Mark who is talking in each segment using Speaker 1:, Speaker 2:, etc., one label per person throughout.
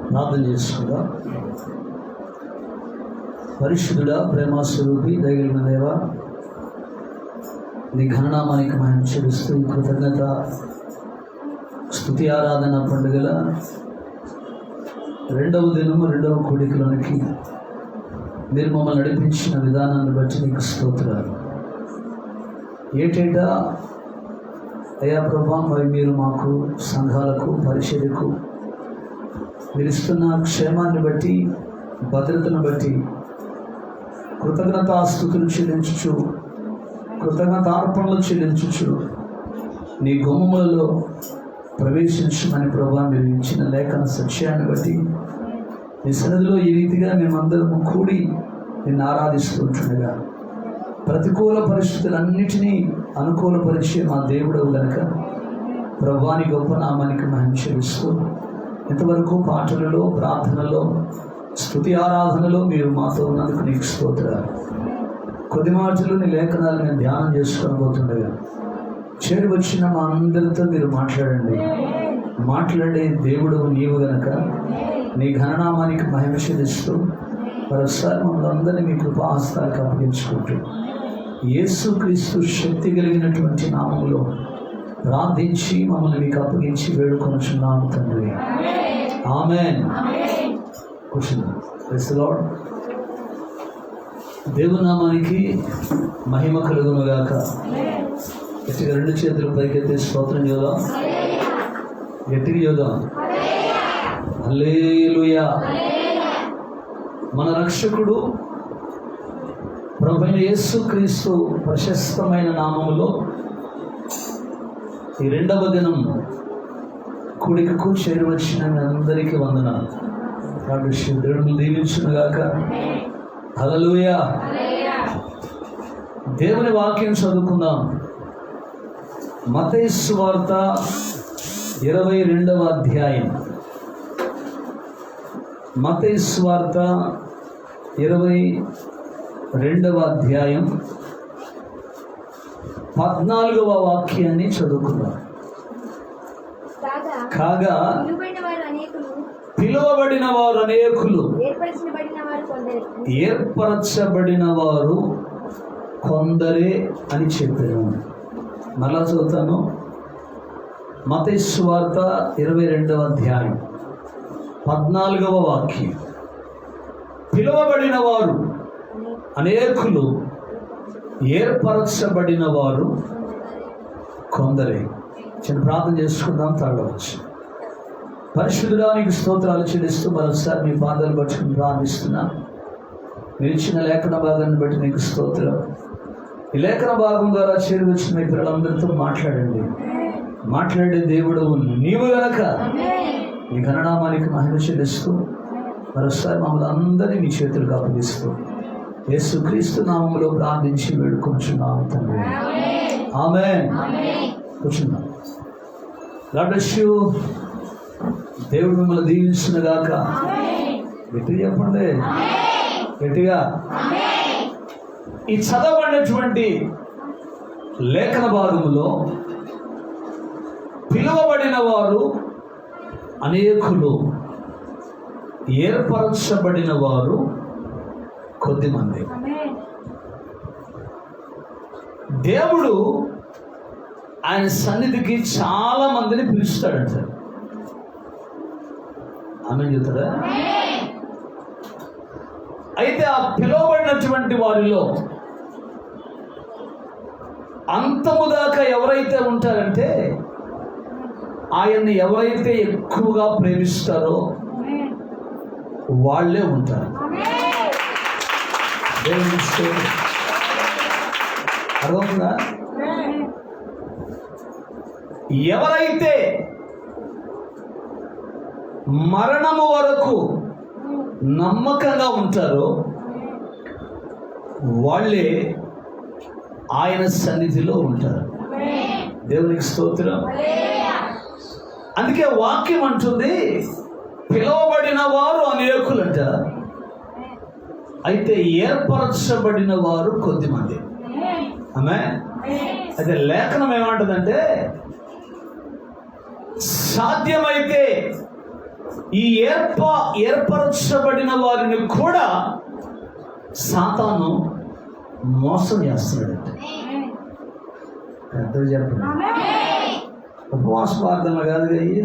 Speaker 1: ప్రార్థన చేసుకుందాం. పరిశుద్ధుడా, ప్రేమస్వరూపి, దయగలిగిన దేవ, నీ ఘననామానికి మహిమ చెల్లిస్తూ ఈ కృతజ్ఞత స్తుతి ఆరాధన పండుగల రెండవ దినము రెండవ కూడికలోనికి మీరు మమ్మల్ని నడిపించిన విధానాన్ని బట్టి నీకు స్తోత్రాలు. ఏటేటా అయా ప్రభా, మరి మీరు మాకు సంఘాలకు పరిచర్యకు మీరు ఇస్తున్న క్షేమాన్ని బట్టి, భద్రతను బట్టి కృతజ్ఞతాస్తుతులు చెల్లించుచు, కృతజ్ఞతార్పణలు చెల్లించుచు నీ గుమ్మములలో ప్రవేశించమని ప్రభా మీరు ఇచ్చిన లేఖన సత్యాన్ని బట్టి నీ సన్నిధిలో ఈ రీతిగా మేమందరము కూడి నిన్ను ఆరాధిస్తుంటుండగా ప్రతికూల పరిస్థితులన్నిటినీ అనుకూలపరిచే మా దేవుడవు గనక ప్రభువాని గొప్ప నామానికి మహిమ చెల్లిస్తూ ఇంతవరకు పాటలలో, ప్రార్థనలో, స్తుతి ఆరాధనలో మీరు మాతో ఉన్నందుకు నీకు స్తోత్రాలు. కొద్ది మాటలు నీ లేఖనాలు నేను ధ్యానం చేసుకొని పోతుండగా చేరి వచ్చిన మా అందరితో మీరు మాట్లాడండి. మాట్లాడే దేవుడు నీవు గనక నీ ఘననామానికి మహిమ చెల్లిస్తూ మరోసారి మమ్మల్ని అందరినీ మీ కృపా హస్తాలకు అప్పగించుకుంటూ యేసుక్రీస్తు శక్తి కలిగినటువంటి నామములో ప్రార్థించి మమ్మల్ని మీకు అప్పగించి వేడుకొనుచున్నాము తండ్రి. ఆమేన్. కూర్చున్నాం. Praise the lord. దేవుని నామానికి మహిమ కలుగునుగాక. గట్టిగా రెండు చేతులు పైకెత్తి స్తోత్రం చేద్దాం. గట్టిగా చేద్దాం. హల్లెలూయా. మన రక్షకుడు ప్రభువైన యేసుక్రీస్తు ప్రశస్తమైన నామములో ఈ రెండవ దినం కూడికకు చేరి వచ్చిన మీ అందరికీ వందనాలు. కాబట్టి దేవుడు దీవించునుగాక. హల్లెలూయా. దేవుని వాక్యం చదువుకుందాం. మత్తయి సువార్త 22వ అధ్యాయం. మత్తయి సువార్త 22వ అధ్యాయం 14వ వాక్యాన్ని చదువుకుందాం. కాగా పిలువబడిన వారు అనేకులు, ఏర్పరచబడిన వారు కొందరే అని చెప్పాను. మళ్ళా చదువుతాను. మత్తయి సువార్త 22వ అధ్యాయం 14వ వాక్యం. పిలువబడిన వారు అనేకులు, ఏర్పరచబడిన వారు కొందరే. చిన్న ప్రార్థన చేసుకుందాం. తాగవచ్చు. పరిశుద్ధుడానికి స్తోత్రాలు చెల్లిస్తూ మరోసారి మీ పాదాలు పట్టుకుని ప్రార్థిస్తున్నా. మీరు ఇచ్చిన లేఖన భాగాన్ని బట్టి నీకు స్తోత్రం. ఈ లేఖన భాగం ద్వారా చేరి వచ్చిన మీ పిల్లలందరితో మాట్లాడండి. మాట్లాడే దేవుడు నీవు గనక నీ ఘననామానికి మహిమ చెల్లిస్తూ మరోసారి మమ్మల్ని అందరినీ మీ చేతులకు అప్పగిస్తూ యేసుక్రీస్తు నామములో ప్రార్థించి వేడుకొంచున్నాము తండ్రి. ఆమేన్. కూర్చున్నాం. God bless you. దేవుడు మిమ్మల్ని దీవించునుగాక. గట్టిగా చెప్పండి. గట్టిగా. ఈ చదవబడినటువంటి లేఖన భాగములో పిలువబడిన వారు అనేకులు, ఏర్పరచబడిన వారు కొద్దిమంది. దేవుడు ఆయన సన్నిధికి చాలా మందిని పిలుస్తాడంట. ఆమేన్ చెప్తారా? అయితే ఆ పిలువబడినటువంటి వారిలో అంతము దాకా ఎవరైతే ఉంటారంటే ఆయన్ని ఎవరైతే ఎక్కువగా ప్రేమిస్తారో వాళ్ళే ఉంటారు. అర్థమవుతుందా? ఎవరైతే మరణము వరకు నమ్మకంగా ఉంటారో వాళ్ళే ఆయన సన్నిధిలో ఉంటారు. దేవునికి స్తోత్రం. అందుకే వాక్యం అంటుంది, పిలువబడిన వారు అనేకులంట, అయితే ఏర్పరచబడిన వారు కొద్దిమంది. ఆమేన్. అయితే లేఖనం ఏమంటుందంటే, సాధ్యమైతే ఈ ఏర్పరచబడిన వారిని కూడా సాతాను మోసం చేస్తున్నాడంటే పెద్దలు చెప్పండి. ఉపవాస ప్రార్థనలు కాదు అయ్యి,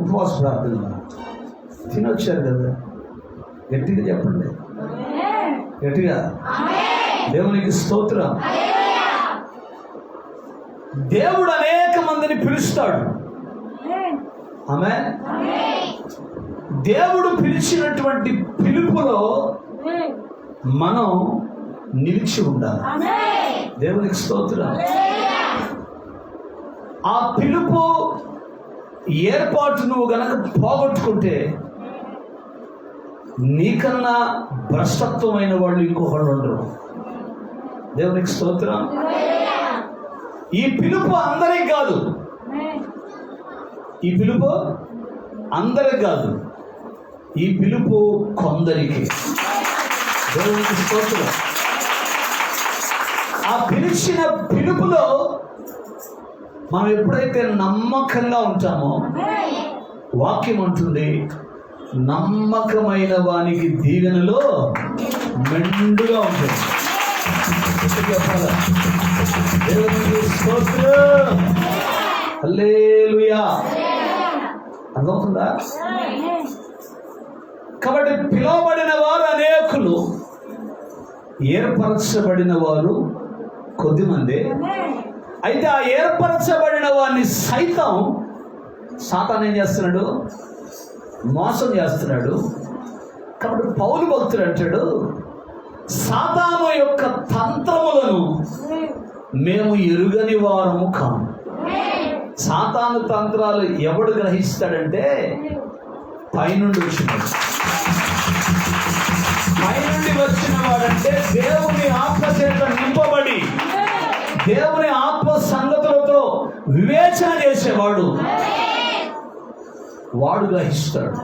Speaker 1: ఉపవాస ప్రార్థనలు తినొచ్చారు కదా, గట్టిగా చెప్పండి, గట్టిగా. దేవునికి స్తోత్రం. దేవుడు అనేక మందిని పిలుస్తాడు. ఆమె దేవుడు పిలిచినటువంటి పిలుపులో మనం నిలిచి ఉండాలి. దేవునికి స్తోత్రం. ఆ పిలుపు ఏర్పాటు నువ్వు గనక పోగొట్టుకుంటే నీకన్నా భ్రష్టత్వమైన వాళ్ళు ఇంకొకళ్ళు ఉండరు. దేవునికి స్తోత్రం. ఈ పిలుపు అందరికి కాదు, ఈ పిలుపు అందరికి కాదు, ఈ పిలుపు కొందరికి. దేవునికి స్తోత్రం. ఆ పిలిచిన పిలుపులో మనం ఎప్పుడైతే నమ్మకంగా ఉంటామో, వాక్యం అంటుంది, నమ్మకమైన వానికి దీవెనలో మెండుగా ఉంటుంది. దేవునికి స్తోత్రం. హల్లెలూయా. అర్థమవుతుందా? కాబట్టి పిలువబడిన వారు అనేకులు, ఏర్పరచబడిన వారు కొద్దిమంది. అయితే ఆ ఏర్పరచబడిన వారిని సైతం సాతాను ఏం చేస్తున్నాడు? మోసం చేస్తున్నాడు. కాబట్టి పౌలు భక్తుడు అంటాడు, సాతాను యొక్క తంత్రములను మేము ఎరుగని వారము కాము. సాతాను తంత్రాలు ఎవడు గ్రహిస్తాడంటే పైనుండి వచ్చినాడు. పైనుండి వచ్చిన వాడంటే దేవుని ఆత్మ చేత నింపబడి దేవుని ఆత్మ సంగతులతో వివేచన చేసేవాడు, వాడు గ్రహిస్తాడు.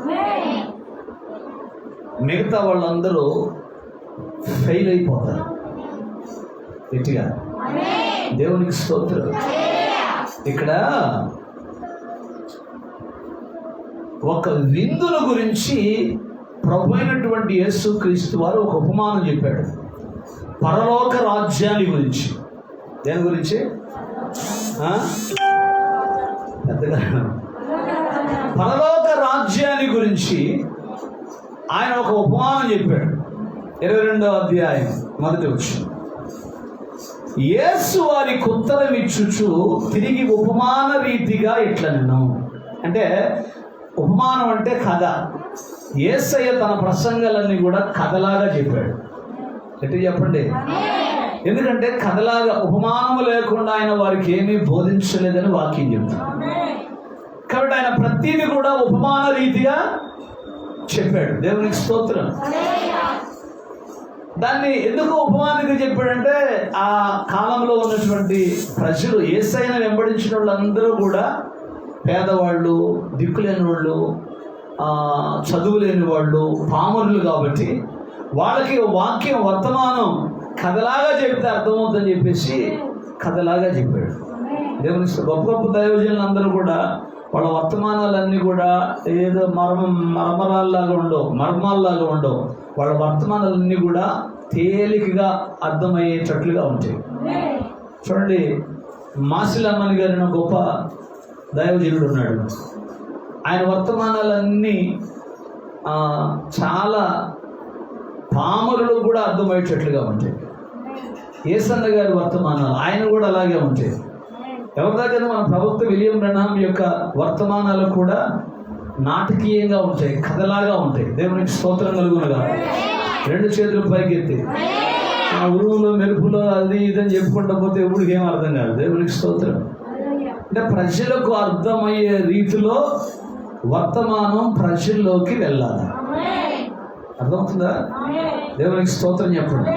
Speaker 1: మిగతా వాళ్ళందరూ ఫెయిల్ అయిపోతారు. గట్టిగా దేవునికి స్తోత్రం. ఇక్కడ ఒక విందుల గురించి ప్రభు అయినటువంటి యేసుక్రీస్తు వారు ఒక ఉపమానం చెప్పాడు. పరలోక రాజ్యాన్ని గురించి. దేని గురించి? పెద్దగా పరలోక రాజ్యాన్ని గురించి ఆయన ఒక ఉపమానం చెప్పాడు. 22వ అధ్యాయం 1వ వచనం. యేసు వారికి ఉత్తరం ఇచ్చుచు తిరిగి ఉపమాన రీతిగా ఇట్లనెను. అంటే ఉపమానం అంటే కథ. యేసయ్య తన ప్రసంగాలన్నీ కూడా కథలాగా చెప్పాడు. ఎట్లా చెప్పండి? ఎందుకంటే కథలాగా, ఉపమానము లేకుండా ఆయన వారికి ఏమీ బోధించలేదని వాక్యం చెప్తాడు. కాబట్టి ఆయన ప్రతిదీ కూడా ఉపమాన రీతిగా చెప్పాడు. దేవునికి స్తోత్రం. దాన్ని ఎందుకు ఉపమానంగా చెప్పాడంటే, ఆ కాలంలో ఉన్నటువంటి ప్రజలు, యేసయ్యను వెంబడించిన వాళ్ళందరూ కూడా పేదవాళ్ళు, దిక్కులేని వాళ్ళు, చదువు లేని వాళ్ళు, పామరులు. కాబట్టి వాళ్ళకి వాక్యం వర్తమానం కథలాగా చెబితే అర్థమవుతుందని చెప్పేసి కథలాగా చెప్పాడు. దేవుని గొప్ప గొప్ప దైవజనులు అందరూ కూడా వాళ్ళ వర్తమానాలన్నీ కూడా ఏదో మర్మాల్లాగా ఉండవు. వాళ్ళ వర్తమానాలన్నీ కూడా తేలికగా అర్థమయ్యేటట్లుగా ఉంటాయి. చూడండి, మాసిలమ్మని గారిన గొప్ప దైవజనుడు ఉన్నాడు. ఆయన వర్తమానాలన్నీ చాలా పామరులకు కూడా అర్థమయ్యేటట్లుగా ఉంటాయి. యేసన్న గారి వర్తమానాలు ఆయన కూడా అలాగే ఉంటాయి. ఎవరి దగ్గర మన ప్రవక్త విలియం బ్రహ్నాం యొక్క వర్తమానాలు కూడా నాటకీయంగా ఉంటాయి, కథలాగా ఉంటాయి. దేవునికి స్తోత్రం కలుగునుగా. 2 చేతులు పైకెత్తి ఉరుములు మెరుపులో అది ఇదని చెప్పుకుంటా పోతే ఎప్పుడు ఏం అర్థం కాదు. దేవునికి స్తోత్రం. అంటే ప్రజలకు అర్థమయ్యే రీతిలో వర్తమానం ప్రజల్లోకి వెళ్ళాలి. అర్థమవుతుందా? దేవునికి స్తోత్రం చెప్పండి.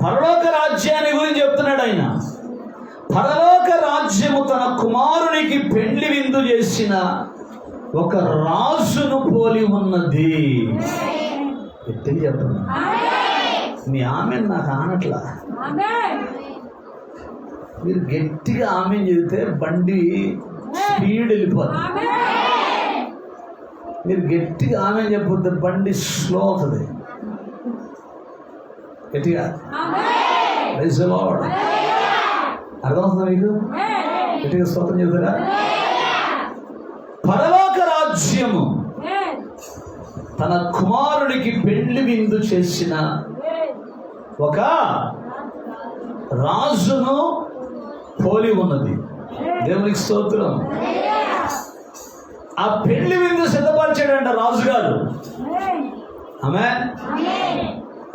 Speaker 1: పరలోక రాజ్యాన్ని గురించి చెప్తున్నాడు ఆయన. పరలోక రాజ్యము తన కుమారునికి పెండ్లి విందు చేసిన ఒక రాజును పోలి ఉన్నది. ఎత్తికి చెప్తున్నా, మీ ఆమె నాకు ఆనట్లా. మీరు గట్టిగా ఆమె చెబితే బండి స్పీడ్ వెళ్ళిపోతుంది. మీరు గట్టిగా ఆమె చెప్పొద్దు, బండి స్లో అవుతుంది. గట్టిగా ప్రైజ్ ది లార్డ్. అర్థమవుతుందా మీకు? గట్టిగా స్తోత్రం చెబుతారా? పరలోక రాజ్యము తన కుమారుడికి పెళ్లి విందు చేసిన ఒక రాజును పోలి ఉన్నది. దేవునికి స్తోత్రం. ఆ పెళ్లి విందు సిద్ధపరిచాడంట రాజుగారు. ఆమేన్.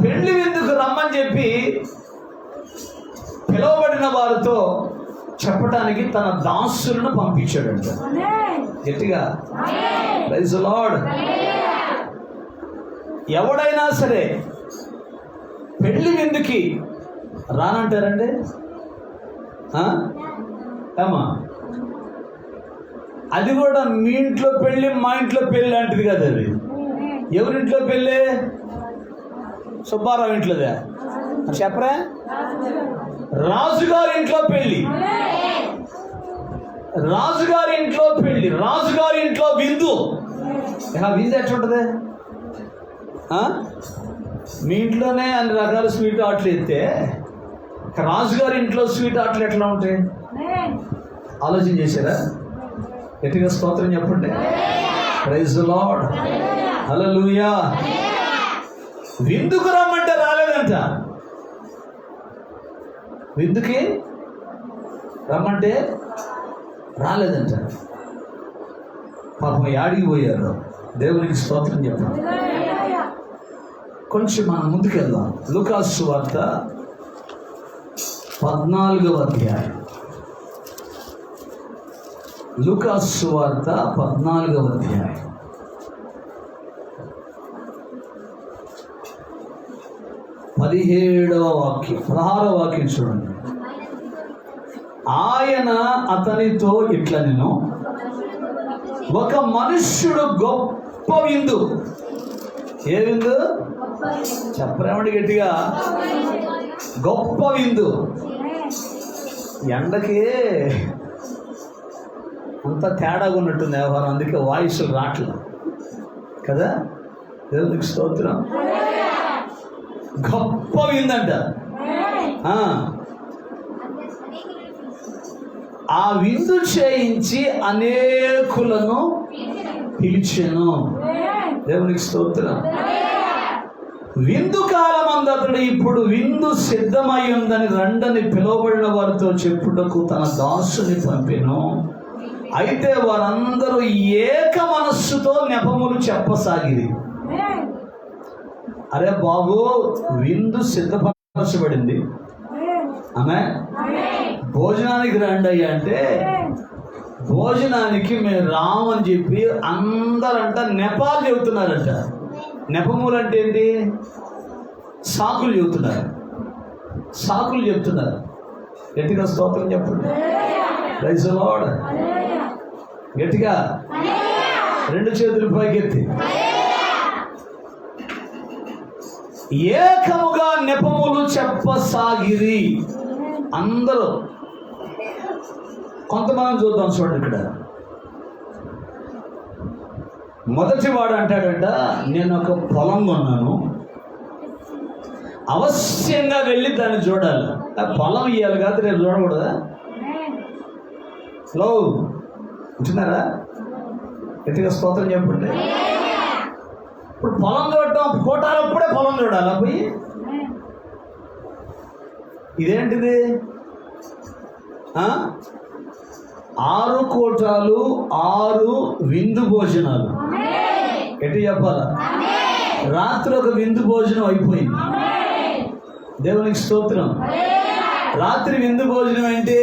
Speaker 1: పెళ్లి విందుకు రమ్మని చెప్పి పిలువబడిన వారితో చెప్పడానికి తన దాసులను పంపించాడంట. గట్టిగా ప్రైజ్ ది లార్డ్. ఎవడైనా సరే పెళ్లి విందుకి రానంటారండి? ఏమా, అది కూడా మీ ఇంట్లో పెళ్ళి మా ఇంట్లో పెళ్ళి లాంటిది కదా. అది ఎవరింట్లో పెళ్ళి? సుబ్బారావు ఇంట్లోదే చెప్పరా? రాజుగారి ఇంట్లో పెళ్ళి, రాజుగారి ఇంట్లో పెళ్ళి, రాజుగారి ఇంట్లో విందు. విందు ఎట్లుంటుంది? మీ ఇంట్లోనే అన్ని రకాల స్వీట్ ఆటలు ఎత్తే రాజుగారి ఇంట్లో స్వీట్ ఆటలు ఎట్లా ఉంటాయి? ఆలోచన చేశారా? గట్టిగా స్తోత్రం చెప్పండి. Praise the lord. హల్లెలూయా. విందుకు రమ్మంటే రాలేదంట. విందుకి రమ్మంటే రాలేదంట. పాపం యాడికి పోయారు? దేవునికి స్తోత్రం చెప్పండి. కొంచెం మనం ముందుకెళ్దాం. లూకాసు సువార్త 14వ అధ్యాయం. లూకాసు సువార్త 14వ అధ్యాయం 17వ వాక్యం 16వ వాక్యం చూడండి. ఆయన అతనితో ఇట్లా, నేను ఒక మనుష్యుడు గొప్ప విందు. ఏ విందు చెప్పరేమండి గట్టిగా? గొప్ప విందు. ఎండకి అంత తేడాగా ఉన్నట్టుంది వ్యవహారం, అందుకే వాయిస్లు రావట్లేదు కదా. దేవునికి స్తోత్రం. గొప్ప విందంట. ఆ విందు చేయించి అనేకులను పిలిచెను. దేవునికి స్తోత్రం. విందు కాలం అందతడు ఇప్పుడు విందు సిద్ధమై ఉందని రండని పిలువబడిన వారితో చెప్పుటకు తన దాసుని పంపెను. అయితే వారందరూ ఏక మనస్సుతో నెపములు చెప్పసాగిరి. అరే బాబు, విందు సిద్ధపరచబడింది, ఆమె భోజనానికి రండి అయ్యా అంటే భోజనానికి మేము రామని చెప్పి అందరంట నెపాలు చెబుతున్నారంట. నెపములు అంటే ఏంటి? సాకులు చెబుతున్నారు, సాకులు చెప్తున్నారు. గట్టిగా స్తోత్రం చెప్పండి. Praise the lord. గట్టిగా రెండు చేతులు పైకెత్తి ఏకముగా నెపములు చెప్పసాగిరి అందరూ. కొంతమంది చూద్దాం చూడండి. ఇక్కడ మొదటి వాడు అంటాడంట, నేను ఒక పొలం కొన్నాను, అవశ్యంగా వెళ్ళి దాన్ని చూడాలి. పొలం ఇవ్వాలి కాదు, రేపు చూడకూడదా? హలో, ఉంటున్నారా? గట్టిగా స్తోత్రం చెప్పండి. ఇప్పుడు పొలం చూడటం కోటాలప్పుడే పొలం చూడాలా పోయి? ఇదేంటిది? 6 కోటాలు 6 విందు భోజనాలు. ఎట్టి చెప్పాలా? రాత్రి ఒక విందు భోజనం అయిపోయింది. దేవునికి స్తోత్రం. రాత్రి విందు భోజనం ఏంటి?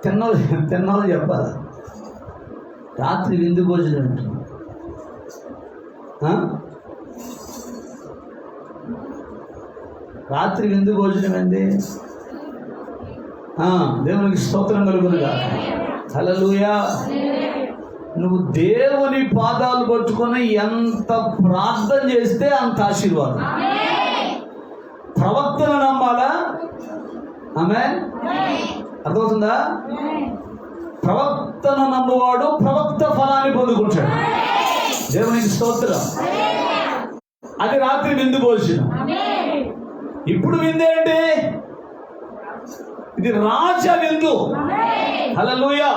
Speaker 1: తిన్నాళ్ళు చెప్పాలా? రాత్రి విందు భోజనం ఏంటి? రాత్రి విందు భోజనం ఏంది? దేవునికి స్తోత్రం కలుగునుగా. హల్లెలూయా. నువ్వు దేవుని పాదాలు పట్టుకొని ఎంత ప్రార్థన చేస్తే అంత ఆశీర్వాదం. ప్రవక్తను నమ్మాలా? ఆమేన్. అర్థమవుతుందా? ప్రవక్తను నమ్మువాడు ప్రవక్త ఫలాన్ని పొందుకుంటాడు. దేవునికి స్తోత్రం. అది రాత్రి విందు భోజనం. ఇప్పుడు విందేంటి? ఇది రాజ విందు. హల్లెలూయా.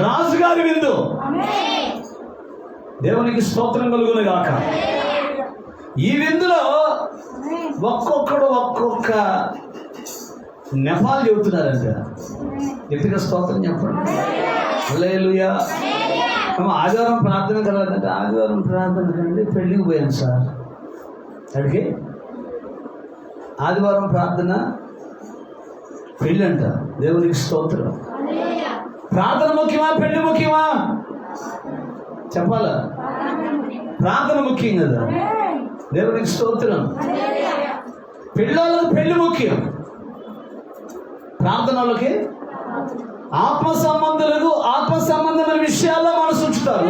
Speaker 1: రాజుగారి విందు. దేవునికి స్తోత్రం కలుగును గాక. ఈ విందులో ఒక్కొక్కడు ఒక్కొక్క నెపాలు చెబుతున్నారంట. గట్టిగా స్తోత్రం చెప్పండి. హల్లెలూయా. ఆదివారం ప్రార్థన కలదంటే, ఆదివారం ప్రార్థన కంటే పెళ్ళికి పోయాను సార్. అడిగి ఆదివారం ప్రార్థన పెళ్ళి అంట. దేవునికి స్తోత్రం. ప్రార్థన ముఖ్యమా పెళ్లి ముఖ్యమా? చెప్పాలా? ప్రార్థన ముఖ్యం కదా. దేవునికి స్తోత్రం. పిల్లలకు పెళ్లి ముఖ్యం, ప్రార్థనలకి ఆత్మ సంబంధమైన విషయాల్లో మనసు ఉంచుతారు.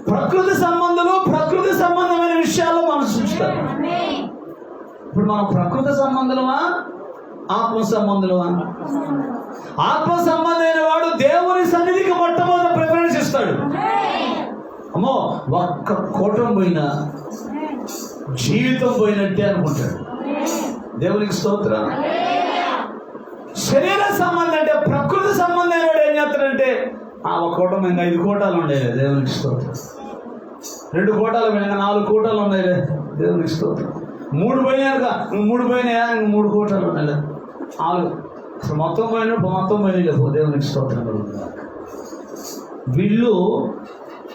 Speaker 1: ప్రకృతి సంబంధమైన విషయాల్లో మనసు ఉంచుతారు. ఇప్పుడు మనం ప్రకృతి సంబంధమా ఆత్మ సంబంధమా? ఆత్మ సంబంధమైన వాడు దేవుని సన్నిధికి మొట్టమొదటి ప్రిఫరెన్స్ ఇస్తాడు. అమ్మో, ఒక్క కోటం పోయినా జీవితం పోయినట్టే అనుకుంటాడు. దేవునికి స్తోత్రం. శరీర సంబంధం అంటే ప్రకృతి సంబంధమైన వాడు ఏం చేస్తాడంటే, ఒక కోటం పోయినా 5 కోటాలు ఉండేది. దేవునికి స్తోత్రం. 2 కోటాలు పోయినా 4 కోటాలు ఉన్నాయి. దేవునికి స్తోత్రం. 3 పోయినాక 3 కోటాలు ఉన్నాయి. 4 అసలు మొత్తం పోయినా లేవు. దేవునికి స్తోత్రం. వీళ్ళు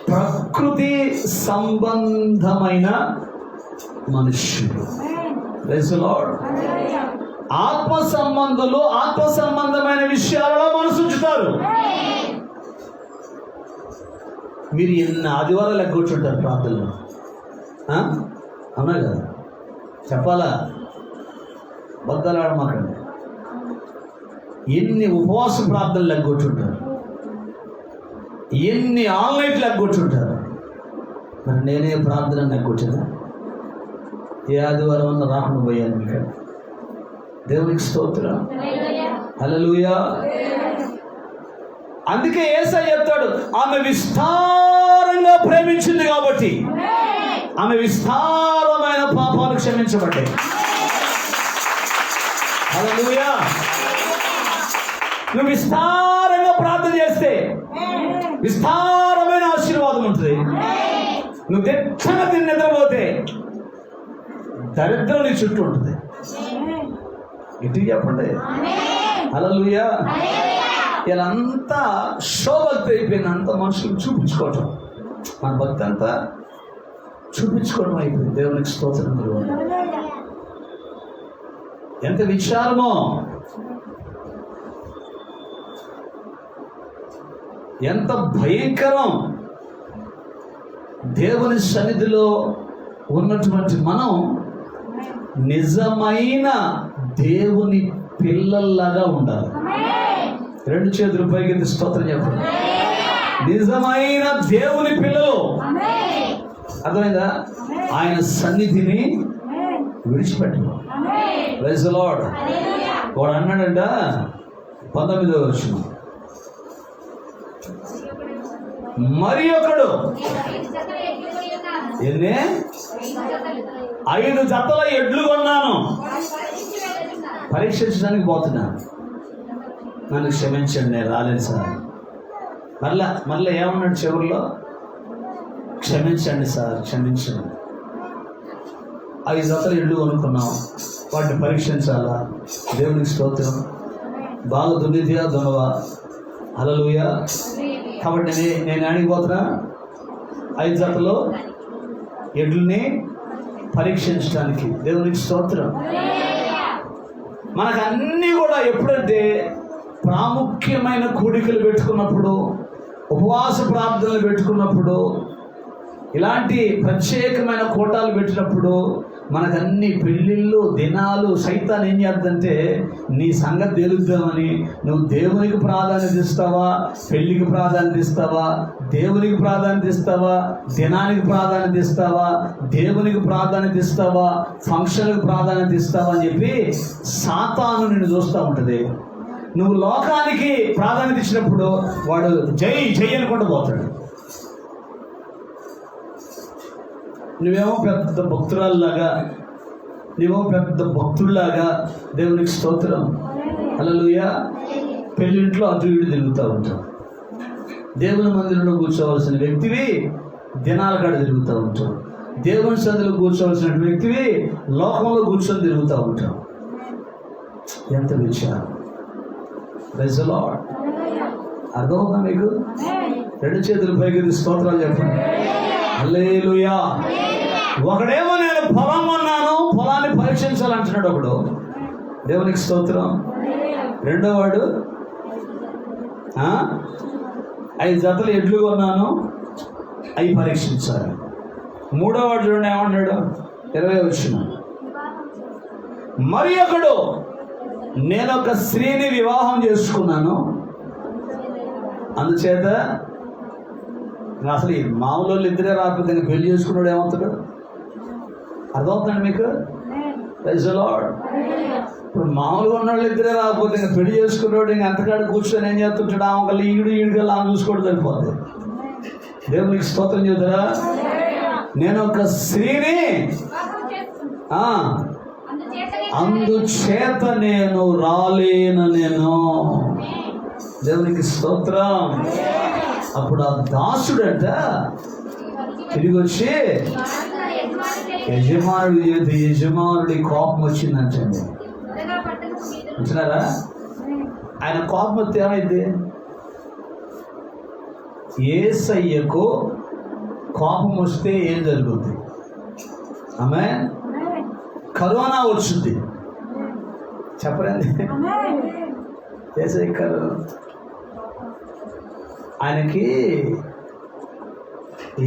Speaker 1: ప్రకృతి సంబంధమైన మనుష్యులు. Praise the lord. ఆత్మ సంబంధమైన విషయాలలో మనసు ఉంచుతారు. మీరు ఎన్ని ఆదివారాలు లెక్క కూర్చుంటారు ప్రార్థనలో? అన్నా కదా, చెప్పాలా? బద్దలాడమాకండి. ఎన్ని ఉపవాస ప్రార్థనలు లెక్క కూర్చుంటారు, ఎన్ని ఆన్లైన్ లెక్క కూర్చుంటారు. మరి నేనే ప్రార్థన లెక్క కూర్చున్నా? ఏ ఆదివారం అన్న రాకుండా పోయాను మీకు. దేవునికి స్తోత్రం. హల్లెలూయా. అందుకే యేసయ్య చెప్తాడు, ఆమె విస్తారంగా ప్రేమించింది కాబట్టి ఆమె విస్తారమైన పాపాలు క్షమించబడ్డాయి. హల్లెలూయా. నువ్వు విస్తారంగా ప్రార్థన చేస్తే విస్తారమైన ఆశీర్వాదం ఉంటుంది. నువ్వు తెచ్చగా తిని నిద్రపోతే దరిద్రం నీ చుట్టూ ఉంటుంది. ఇటు చెప్పండి. హల్లెలూయా. ఇలా అంతా శోభక్తి అయిపోయింది. అంత మనుషులు చూపించుకోవటం, మన భక్తి అంతా చూపించుకోవడం అయిపోయింది. దేవునికి స్తోత్రం. ఎంత విచారమో, ఎంత భయంకరం. దేవుని సన్నిధిలో ఉన్నటువంటి మనం నిజమైన దేవుని పిల్లల్లాగా ఉండాలి. 2 చేతులు పైకి స్తోత్రం చెప్పండి. నిజమైన దేవుని పిల్లలు. అర్థమైందా? ఆయన సన్నిధిని విడిచిపెట్టరు. Praise the lord. వాడు అన్నాడంట 19వ వచనం, మరి ఒకడు ఎన్నే 5 జతల ఎడ్లు కొన్నాను, పరీక్షించడానికి పోతున్నాను, నన్ను క్షమించండి, నేను రాలేదు సార్. మళ్ళీ ఏమన్నాడు చివరిలో? క్షమించండి సార్, క్షమించండి. 5 జతల ఎడ్లు కొనుక్కున్నాం, వాటిని పరీక్షించాలా? దేవునికి స్తోత్రం. బాగా దున్నిదియా దునవా? హల్లెలూయా. కాబట్టి నేను అడిగిపోతున్నా, 5 జతలో ఎడ్లని పరీక్షించడానికి. దేవునికి స్తోత్రం. మనకు అన్నీ కూడా ఎప్పుడంటే ప్రాముఖ్యమైన కూడికలు పెట్టుకున్నప్పుడు, ఉపవాస ప్రార్థనలు పెట్టుకున్నప్పుడు, ఇలాంటి ప్రత్యేకమైన కోటాలు పెట్టినప్పుడు మనకన్నీ పెళ్ళిళ్ళు దినాలు సైతాన్ ఏం చేద్దంటే నీ సంగతి తెలుద్దామని నువ్వు దేవునికి ప్రాధాన్యత ఇస్తావా, పెళ్ళికి ప్రాధాన్యత ఇస్తావా, దేవునికి ప్రాధాన్యత ఇస్తావా, దినానికి ప్రాధాన్యత ఇస్తావా, దేవునికి ప్రాధాన్యత ఇస్తావా, ఫంక్షన్కి ప్రాధాన్యత ఇస్తావా అని చెప్పి సాతాను నిన్ను చూస్తూ ఉంటుంది. నువ్వు లోకానికి ప్రాధాన్యత ఇచ్చినప్పుడు వాడు జై జై అనుకుంటూ పోతాడు. నువ్వేమో పెద్ద భక్తురాల్లాగా, నువ్వేమో పెద్ద భక్తుల్లాగా దేవునికి స్తోత్రం హల్లెలూయా పెళ్ళింట్లో అటు ఇటు తిరుగుతూ ఉంటావు. దేవుని మందిరంలో కూర్చోవలసిన వ్యక్తివి దినాల కాడ తిరుగుతూ ఉంటావు. దేవుని సన్నిధిలో కూర్చోవలసిన వ్యక్తివి లోకంలో కూర్చొని తిరుగుతూ ఉంటావు. ఎంత విచారం. Praise the lord. అర్థమవుతా మీకు? రెండు చేతులు పైకి స్తోత్రాలు చెప్పండి. హల్లెలూయా. ఒకడేమో నేను పొలం అన్నాను, పొలాన్ని పరీక్షించాలంటున్నాడు ఒకడు, దేవునికి స్తోత్రం. రెండో వాడు 5 జతలు ఎడ్లు కొన్నాను, అవి పరీక్షించాలి. మూడో వాడు చూడండి ఏమన్నాడు, 20 వచ్చిన. మరి ఒకడు నేను ఒక స్త్రీని వివాహం చేసుకున్నాను, అందుచేత అసలు ఈ మామూలు వాళ్ళు ఇద్దరే రాకపోతే ఇంకా పెళ్లి చేసుకున్నాడు ఏమవుతాడు? అర్థమవుతుందండి మీకు? Praise the lord. ఇప్పుడు మామూలుగా ఉన్న వాళ్ళు ఇద్దరే రాకపోతే ఇంకా పెళ్లి చేసుకున్నాడు ఇంకా అంతకాడ కూర్చొని ఏం చేస్తుంటాడు? ఆమె ఈడుకల్లా ఆమె చూసుకోవడం సరిపోతుంది. దేవునికి స్తోత్రం చెబుతారా? నేను ఒక స్త్రీని అందుచేత నేను రాలేను నేను. దేవునికి స్తోత్రం. అప్పుడు ఆ దాసుడంట తిరిగి వచ్చి యజమానుడి కోపం వచ్చిందంటండి. వచ్చినారా? ఆయన కోపం వస్తే ఏమైంది? యేసయ్యకు కోపం వస్తే ఏం జరుగుతుంది? ఆమె కరోనా వచ్చింది. చెప్పరండి. యేసయ్య ఆయనకి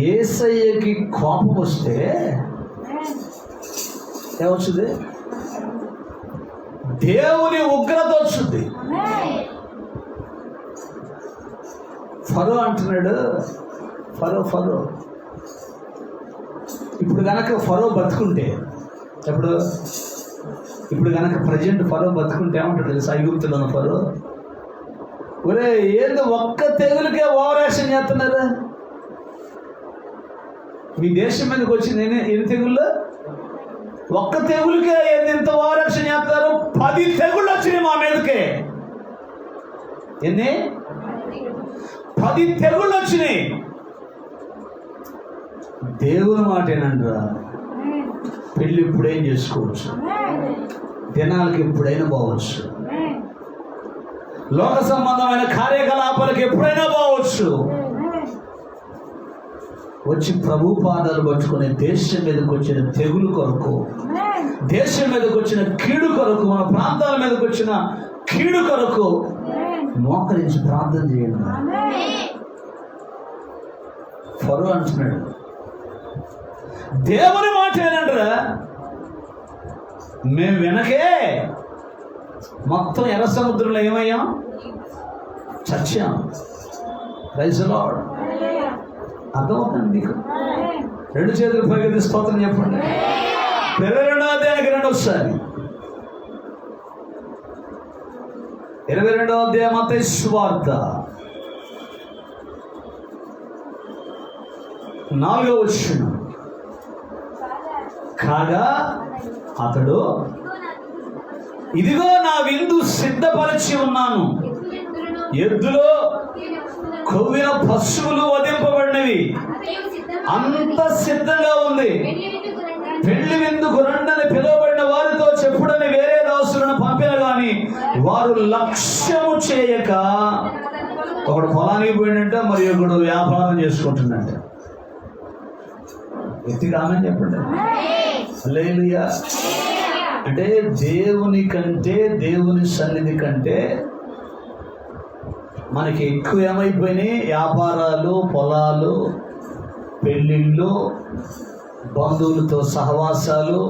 Speaker 1: యేసయ్యకి కోపం వస్తే ఏమొచ్చుది? దేవుని ఉగ్రత వచ్చింది. ఫరో అంటున్నాడు, ఫరో ఇప్పుడు కనుక ఫరో బతుకుంటే, ఇప్పుడు కనుక ప్రజెంట్ ఫరో బతుకుంటే ఏమంటాడు తెలుసు? ఐగుప్తులో ఉన్న ఫరో, ఒరే ఏందో ఒక్క తెగులకే ఓవర్ యాక్షన్ చేస్తున్నారు. మీ దేశం మీదకి వచ్చింది ఎన్ని తెగుళ్ళు? ఒక్క తెగులకే ఎంత ఓవర్ యాక్షన్ చేస్తారు? 10 తెగుళ్ళు వచ్చినాయి మా మీదకే. ఎన్ని? 10 తెగుళ్ళు వచ్చినాయి. దేవుని మాట ఏనంటారా? పెళ్ళి ఇప్పుడేం చేసుకోవచ్చు, దినాలకి ఎప్పుడైనా పోవచ్చు, లోక సంబంధమైన కార్యకలాపాలకు ఎప్పుడైనా పోవచ్చు. వచ్చి ప్రభు పాదాలు పట్టుకునే దేశం మీదకి వచ్చిన తెగులు కొరకు, దేశం మీదకి వచ్చిన కీడు కొరకు, మన ప్రాంతాల మీదకి వచ్చిన కీడు కొరకు మోకరించి ప్రార్థన చేయండి. ఫరో అంటున్నాడు, దేవుని మాట ఏనంటారా? మేము వెనకే మొత్తం ఎర్ర సముద్రంలో ఏమయ్యాం? చచ్చాం. Praise the lord. అర్థమవుతుంది మీకు? రెండు చేతులు పైకి స్తోత్రం చెప్పండి. 22వ అధ్యాయానికి రండి ఒకసారి. 22వ అధ్యాయం మత్తయి సువార్త 4వ వచనం. కాగా అతడు, ఇదిగో నా విందు సిద్ధపరచి ఉన్నాను, ఎద్దులో కొవ్విన పశువులు వధింపబడినవి, అంత సిద్ధంగా ఉంది. పెళ్లి విందుకు రండని పిలువబడిన వారితో చెప్పుడని వేరే దాసులను పంపిన గాని వారు లక్ష్యము చేయక, ఒకడు పొలానికి పోయినట్ట, మరి ఒకడు వ్యాపారం చేసుకుంటున్నట్ట. ఎత్తిగా ఆమె చెప్పండి. హల్లెలూయా. అంటే దేవుని కంటే, దేవుని సన్నిధి కంటే మనకి ఎక్కువ ఏమైపోయినాయి? వ్యాపారాలు, పొలాలు, పెళ్ళిళ్ళు, బంధువులతో సహవాసాలు.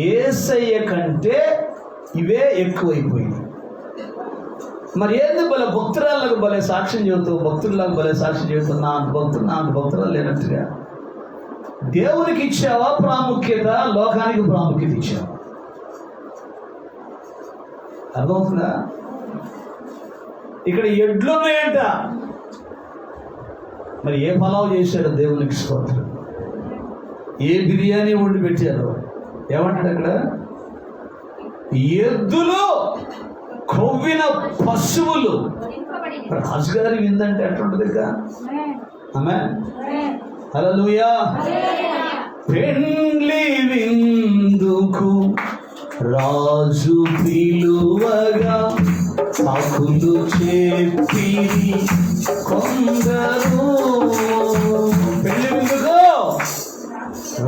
Speaker 1: యేసయ్య కంటే ఇవే ఎక్కువైపోయినాయి. మరి ఏంది భలే భక్తురాళ్ళకు భలే సాక్ష్యం చెబుతూ, భక్తులకు భలే సాక్ష్యం చెబుతూ, నా భక్తురాలు లేనట్టుగా దేవునికి ఇచ్చావా ప్రాముఖ్యత, లోకానికి ప్రాముఖ్యత ఇచ్చావా? అర్థమవుతుందా? ఇక్కడ ఎడ్లు ఉన్నాయంట. మరి ఏ పలావ్ చేశారో దేవునికి స్తోత్రం, ఏ బిర్యానీ వండి పెట్టారో. ఏమంటాడు అక్కడ? ఎద్దులు, కొవ్విన పశువులు. రాజుగారి విందంటే ఎట్లుంటది ఇక? ఆమేన్, హల్లెలూయా. పెండ్లి విందుకు రాజు పిలువగా సాకులు చెప్పి కొందరు. పెళ్లి విందుకు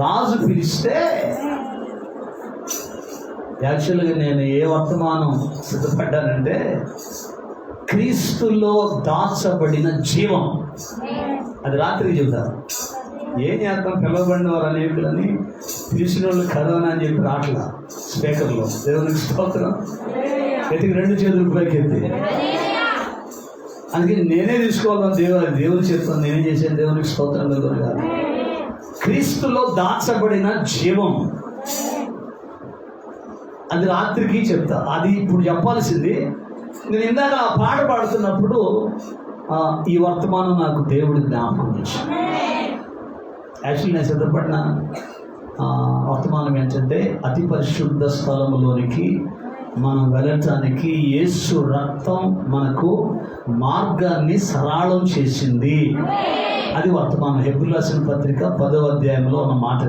Speaker 1: రాజు పిలిస్తే, యాక్చువల్గా నేను ఏ వర్తమానం సిద్ధపడ్డానంటే క్రీస్తులో దాచబడిన జీవం. అది రాత్రికి చెబుతారు. ఏం చేద్దాం, పిలవబడిన వారు అనేకులని పిలిచిన వాళ్ళు కరోనా అని చెప్పి రాట్లా స్పీకర్లో. దేవునికి స్తోత్రం. ఎతికి 2 చేతులు పైకి ఎత్తి. అందుకే నేనే తీసుకోవాలని దేవుని చెప్తాను. నేనేం చేశాను? దేవునికి స్తోత్రం కాదు. క్రీస్తులో దాచబడిన జీవం, అది రాత్రికి చెప్తా. అది ఇప్పుడు చెప్పాల్సింది. నేను ఇందాక ఆ పాట పాడుతున్నప్పుడు ఈ వర్తమానం నాకు దేవుడి జ్ఞాపకం చేశాను. యాక్చువల్లీ నేను సిద్ధపడిన వర్తమానం ఏంటంటే, అతి పరిశుద్ధ స్థలములోనికి మనం వెళ్ళటానికి యేసు రక్తం మనకు మార్గాన్ని సరళం చేసింది. అది వర్తమానం. హెబ్రీయులకు రాసిన పత్రిక 10వ అధ్యాయంలో ఉన్న మాట.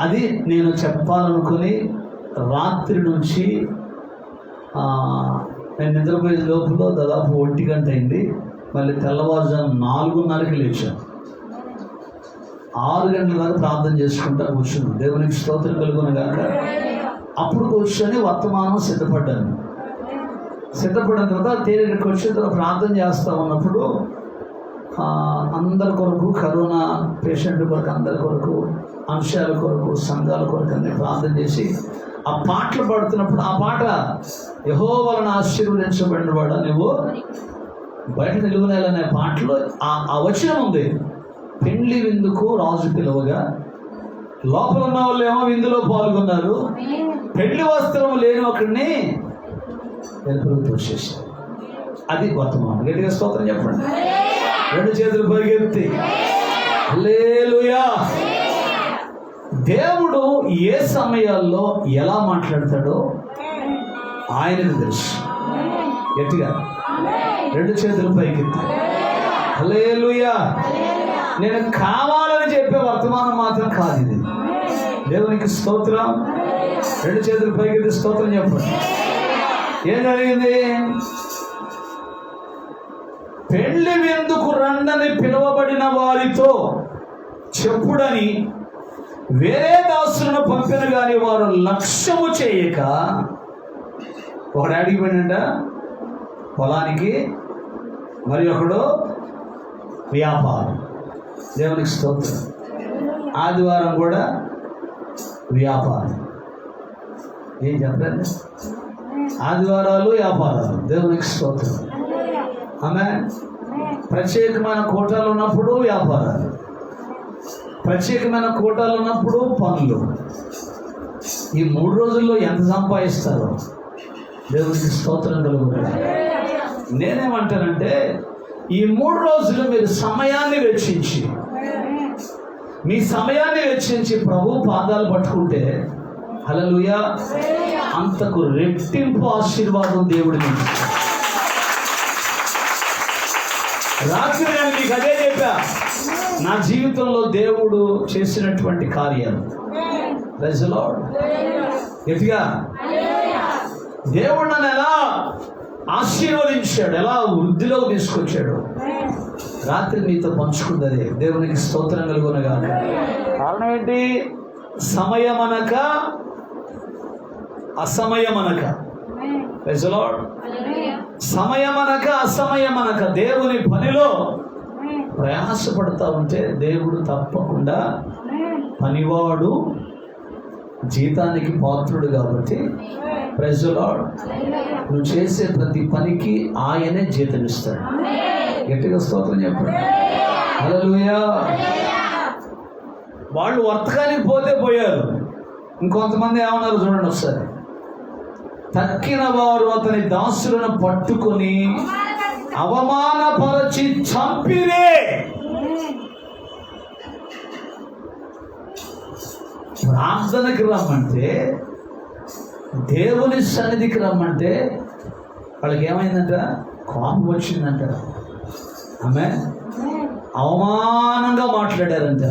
Speaker 1: అది నేను చెప్పాలనుకుని రాత్రి నుంచి నేను నిద్రపోయే లోపల దాదాపు 1 గంట అయింది. మళ్ళీ తెల్లవారుజాము 4:30కి లేచాను. 6 గంటల దాకా ప్రార్థన చేసుకుంటా కూర్చున్నాను. దేవునికి స్తోత్రం కలుగును గాక. అప్పుడు కూర్చొని వర్తమానం సిద్ధపడ్డాను. సిద్ధపడిన తర్వాత తేలికకి వచ్చిన తర్వాత ప్రార్థన చేస్తూ ఉన్నప్పుడు అందరి కొరకు, కరోనా పేషెంట్ కొరకు, అందరి కొరకు, అంశాల కొరకు, సంఘాల కొరకు అన్ని ప్రార్థన చేసి ఆ పాటలు పాడుతున్నప్పుడు, ఆ పాట యెహోవా వలన ఆశీర్వదించబడిన వాడా నువ్వు బయట నిలువనేలనే పాటలో ఆ వచనం ఉంది. పెండ్లి విందుకు రాజు పిలువగా లోపల ఉన్న వాళ్ళు ఏమో విందులో పాల్గొన్నారు. పెళ్లి వస్త్రం లేని ఒకడిని వెలుపల తోసేశారు. అది వర్తమానం. గట్టిగా స్తోత్రం చెప్పండి. 2 చేతులు పరిగెత్తి హల్లెలూయా. దేవుడు ఏ సమయాల్లో ఎలా మాట్లాడతాడో ఆయనకు తెలుసు. గట్టిగా 2 చేతులు పైకెత్తి హల్లెలూయా. నేను కావాలని చెప్పే వర్తమానం మాత్రం కాదు ఇది. దేవునికి స్తోత్రం. 2 చేతులు పైకెత్తి స్తోత్రం చెప్పండి. ఏం జరిగింది? పెళ్లి విందుకు రండని పిలువబడిన వారితో చెప్పుడని వేరే దాసులను పంపిన గాని వారు లక్ష్యము చేయక, ఒకడు అడిగి పోయినంట పొలానికి, మరి ఒకడు వ్యాపారం. దేవునికి స్తోత్రం. ఆదివారం కూడా వ్యాపారం. ఏం చెప్పలేదు? ఆదివారాలు వ్యాపారాలు. దేవునికి స్తోత్రం. ఆమేన్. ప్రత్యేకమైన కోటాలు ఉన్నప్పుడు వ్యాపారాలు, ప్రత్యేకమైన కోటాలు ఉన్నప్పుడు పనులు. ఈ 3 రోజుల్లో ఎంత సంపాదిస్తారో దేవునికి స్తోత్రం కలుగుతుంది. నేనేమంటానంటే, ఈ 3 రోజులు మీరు సమయాన్ని వెచ్చించి, మీ సమయాన్ని వెచ్చించి ప్రభు పాదాలు పట్టుకుంటే హల్లెలూయా, అంతకు రెట్టింపు ఆశీర్వాదం దేవుడిని. రాత్రి నేను మీకు అదే చెప్పా, నా జీవితంలో దేవుడు చేసినటువంటి కార్యాలు. Praise the lord. గట్టిగా దేవుడు నన్ను ఎలా ఆశీర్వదించాడు, ఎలా వృద్ధిలో తీసుకొచ్చాడు, రాత్రి మీతో పంచుకున్నది. దేవునికి స్తోత్రం కలుగునగా. కారణం ఏంటి? సమయమనక అసమయమనక. Praise the lord. సమయమనక అసమయమనక దేవుని పనిలో ప్రయాసపడతా ఉంటే దేవుడు తప్పకుండా, పనివాడు జీతానికి పాత్రుడు కాబట్టి, ప్రైజ్ ది లార్డ్, నువ్వు చేసే ప్రతి పనికి ఆయనే జీతం ఇస్తాడు. గట్టిగా స్తోత్రం చెప్పండి. హల్లెలూయా. వాళ్ళు వర్తకానికి పోతే పోయారు. ఇంకొంతమంది ఏమన్నారు చూడండి ఒకసారి. తక్కిన వారు అతని దాసులను పట్టుకొని అవమానపరచి చంపిరే. ప్రార్థనకి రమ్మంటే, దేవుని సన్నిధికి రమ్మంటే వాళ్ళకి ఏమైందంట? కోపం వచ్చిందంట. ఆమె అవమానంగా మాట్లాడారంట.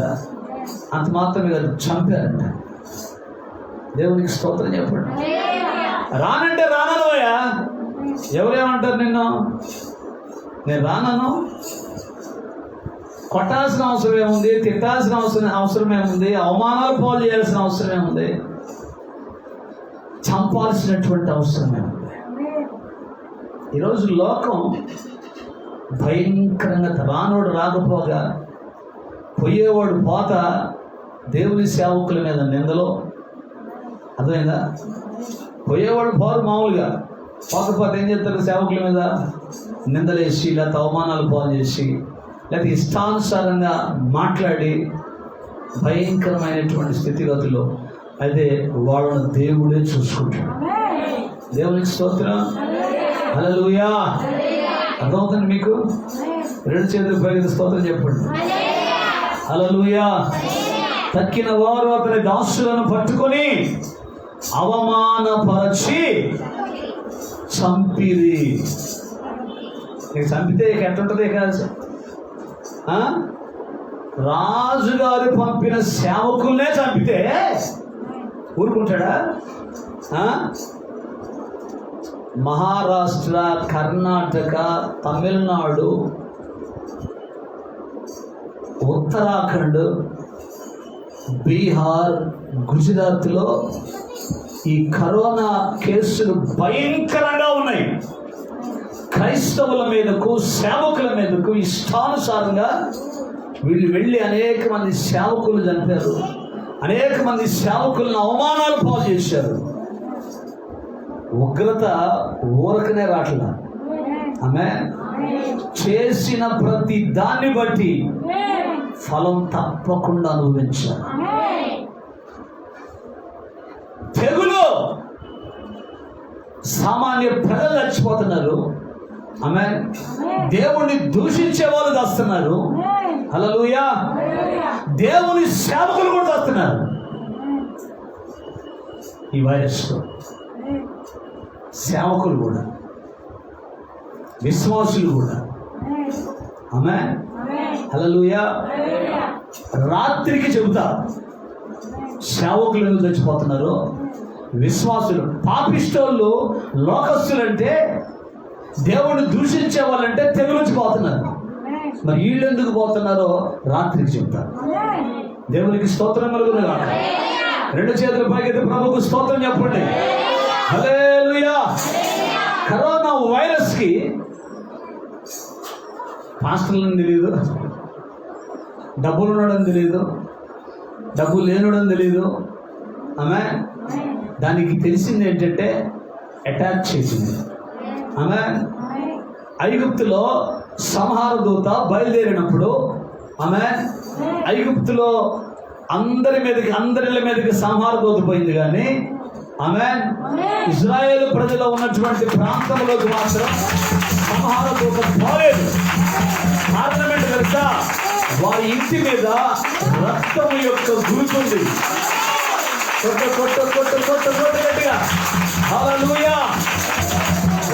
Speaker 1: అంత మాత్రమే కాదు, చంపారంట. దేవునికి స్తోత్రం చెప్పండి. రానంటే రానోయా. ఎవరేమంటారు నిన్ను? నేను రానను. కొట్టాల్సిన అవసరం ఏముంది? తిట్టాల్సిన అవసరం ఏముంది? అవమానాలు పాలు చేయాల్సిన అవసరం ఏముంది? చంపాల్సినటువంటి అవసరం ఏముంది? ఈరోజు లోకం భయంకరంగా, రానోడు రాకపోగా, పోయేవాడు పోత దేవుని సేవకుల మీద నిందలో. అర్థమైందా? పోయేవాడు పోరు, మామూలుగా పోకపోతే ఏం చేస్తారు? సేవకుల మీద నిందలేసి, లేకపోతే అవమానాలు పాలు చేసి, లేకపోతే ఇష్టానుసారంగా మాట్లాడి భయంకరమైనటువంటి స్థితిగతులు. అయితే వాళ్ళని దేవుడే చూసుకుంటాడు. దేవునికి స్తోత్రం. హల్లెలూయా. అర్థమవుతుంది మీకు? రెండు చేతులు పైకి స్తోత్రం చెప్పండి. హల్లెలూయా. తక్కిన వారు అతని దాసులను పట్టుకొని అవమానపరచి చంపిరి. నీకు చంపితే ఎట్లుంటుంది? కాదు, రాజుగారు పంపిన సేవకుల్నే చంపితే ఊరుకుంటాడా? మహారాష్ట్ర, కర్ణాటక, తమిళనాడు, ఉత్తరాఖండ్, బీహార్, గుజరాత్లో ఈ కరోనా కేసులు భయంకరంగా ఉన్నాయి. క్రైస్తవుల మీదకు, సేవకుల మీదకు ఇష్టానుసారంగా వీళ్ళు వెళ్ళి అనేక మంది సేవకులు చంపారు. అనేక మంది సేవకులను అవమానాలు పాలు చేశారు. ఉగ్రత ఊరకనే రాట్లా. ఆమె చేసిన ప్రతి దాన్ని బట్టి ఫలం తప్పకుండా అనుభవించారు. తెగులు, సామాన్య ప్రజలు చచ్చిపోతున్నారు. ఆమె దేవుణ్ణి దూషించే వాళ్ళు దాస్తున్నారు. హల్లెలూయా. దేవుని సేవకులు కూడా దాస్తున్నారు ఈ వైరస్లో. సేవకులు కూడా, విశ్వాసులు కూడా. ఆమె హల్లెలూయా. రాత్రికి చెబుతా, సేవకులు ఎందుకు చచ్చిపోతున్నారు? విశ్వాసులు, పాపిష్టోళ్ళు, లోకస్తులంటే, దేవుణ్ణి దూషించే వాళ్ళంటే తెగులుచి పోతున్నారు. మరి వీళ్ళు ఎందుకు పోతున్నారో రాత్రికి చెప్తారు. దేవునికి స్తోత్రం కలుగును గాక. రెండు చేతుల పైకి ప్రభుకు స్తోత్రం చెప్పండి. హల్లెలూయా. కరోనా వైరస్ కి పాస్టర్లను తెలియదు, డబ్బులు ఉండడం తెలియదు, డబ్బు లేనడం తెలియదు. ఆమె దానికి తెలిసింది ఏంటంటే అటాక్ చేసింది. ఆమె ఐగుప్తులో సంహార దూత బయలుదేరినప్పుడు, ఆమె ఐగుప్తులో అందరిళ్ళ మీదకి సంహార దూత పోయింది. కానీ ఆమె ఇజ్రాయేల్ ప్రజలు ఉన్నటువంటి ప్రాంతంలోకి మాత్రం సంహార దూత పోలేదు. కారణం ఏంటి తెలుసా? వారి ఇంటి మీద రక్తము యొక్క గుర్తుంది. గట్టిగా హల్లెలూయా.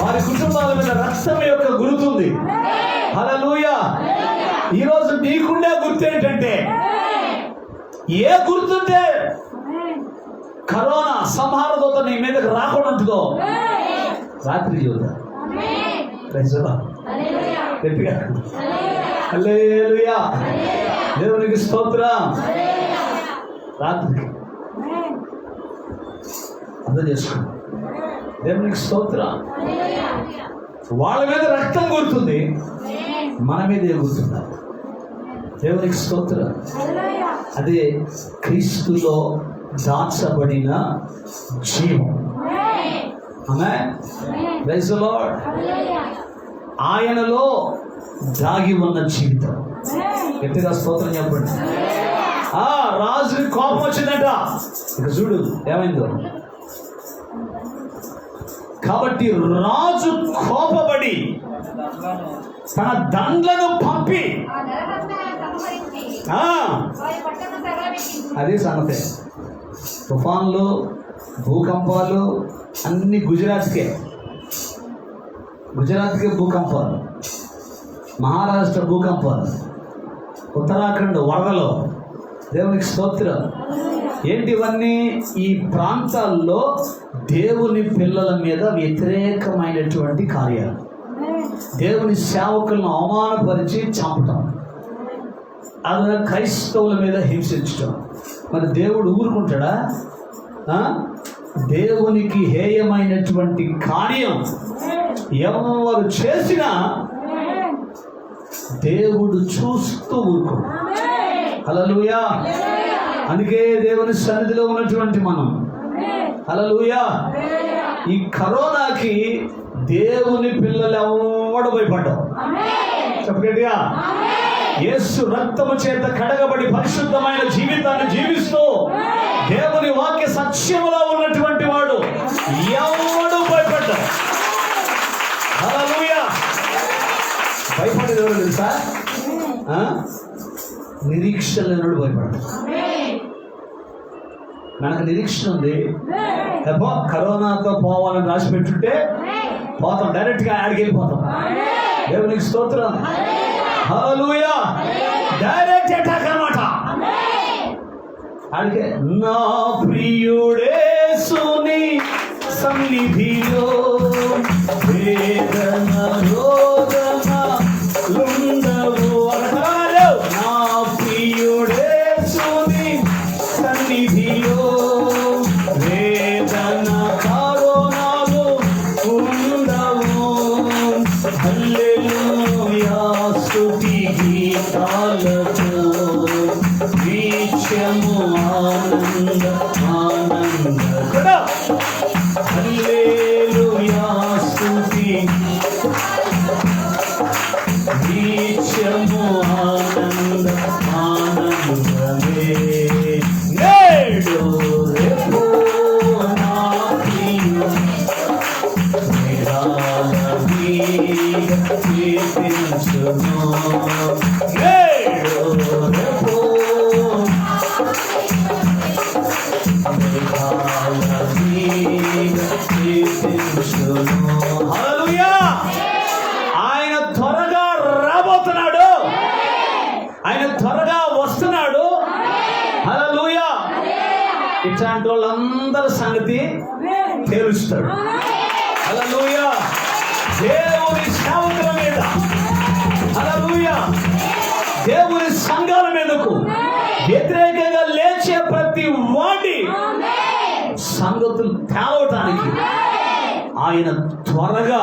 Speaker 1: వారి కుటుంబాల మీద రక్తం యొక్క గుర్తుంది. హల్లెలూయా. ఈరోజు నీకుండే గుర్తు ఏంటంటే, ఏ గుర్తుంటే కరోనా సంహార దూత నీ మీదకి రాకుండా ఉంటుందో రాత్రి చూద్దాం. గట్టిగా హల్లెలూయా. దేవునికి స్తోత్రం. రాత్రి అర్థం చేసుకోండి. దేవునికి స్తోత్రం. వాళ్ళ మీద రక్తం గుర్తుంది, మన మీద ఏ గుర్తున్నారు? దేవునికి స్తోత్రం. అదే క్రీస్తులో దాచబడిన జీవం. ఆమేన్. Praise the lord. ఆయనలో దాగి ఉన్న జీవితం. గట్టిగా స్తోత్రం చెప్పండి. రాజుకి కోపం వచ్చిందట. ఇక చూడు ఏమైందో. కాబట్టి రాజు కోపపడి తన దండ్లను పంపి అదే సంగతే. తుఫాన్లు, భూకంపాలు అన్ని గుజరాత్కే భూకంపాలు, మహారాష్ట్ర భూకంపాలు, ఉత్తరాఖండ్ వరదలు. దేవునికి స్తోత్రం. ఏంటి ఇవన్నీ? ఈ ప్రాంతాల్లో దేవుని పిల్లల మీద వ్యతిరేకమైనటువంటి కార్యాలు, దేవుని సేవకులను అవమానపరిచి చంపటం, అలా క్రైస్తవుల మీద హింసించటం. మరి దేవుడు ఊరుకుంటాడా? దేవునికి హేయమైనటువంటి కార్యం ఎవరు చేసినా దేవుడు చూస్తూ ఊరుకోడు. హల్లెలూయా. అందుకే దేవుని సన్నిధిలో ఉన్నటువంటి మనం హల్లెలూయా. ఈ కరోనాకి దేవుని పిల్లలు ఎవడు భయపడ్డాం? చెప్పగట్టిగా. యేసు రక్తము చేత కడగబడి పరిశుద్ధమైన జీవితాన్ని జీవిస్తూ దేవుని వాక్య సత్యములో ఉన్నటువంటి వాడు ఎవడు భయపడ్డాడు? హల్లెలూయా. భయపడేది ఎవరు తెలుసా? నిరీక్షణ లేనుడు భయపడ్డాడు. మనకు నిరీక్షణ ఉంది. కరోనాతో పోవాలని రాసి పెట్టుంటే పోతాం, డైరెక్ట్గా ఆడికి వెళ్ళిపోతాం. దేవునికి స్తోత్రం. హల్లెలూయా. డైరెక్ట్ అటాక్ అన్నమాట. ఆడికే నా ప్రియుడేసుని సన్నిధిలో వేదన రోదనలుండవు అనగాలు. నా ప్రియుడేసుని సన్నిధిలో వేదన కరోనాలు ఉండవు. హల్లెలూయా. స్తుతి గీతాలతో వీక్షము ఆనంద కూడా. హల్లెలూయా. స్తుతి వీక్షము ఆనంద ఆనందమే. నేడు రేపు నా ప్రియుడు కీర్తించును. నేడు రేపు హల్లెలూయా. ఆయన త్వరగా రాబోతున్నాడు, ఆయన త్వరగా వస్తున్నాడు. హల్లెలూయా. ఇట్లాంటి వాళ్ళందరి సంగతి తెలుస్తాడు. హల్లెలూయా. దేవుని సేవకుల మీద, హల్లెలూయా, దేవుని సంఘాల మీదకు వ్యతిరేకంగా లేచే ప్రతి వాడి సంగతులు తేవటానికి ఆయన త్వరగా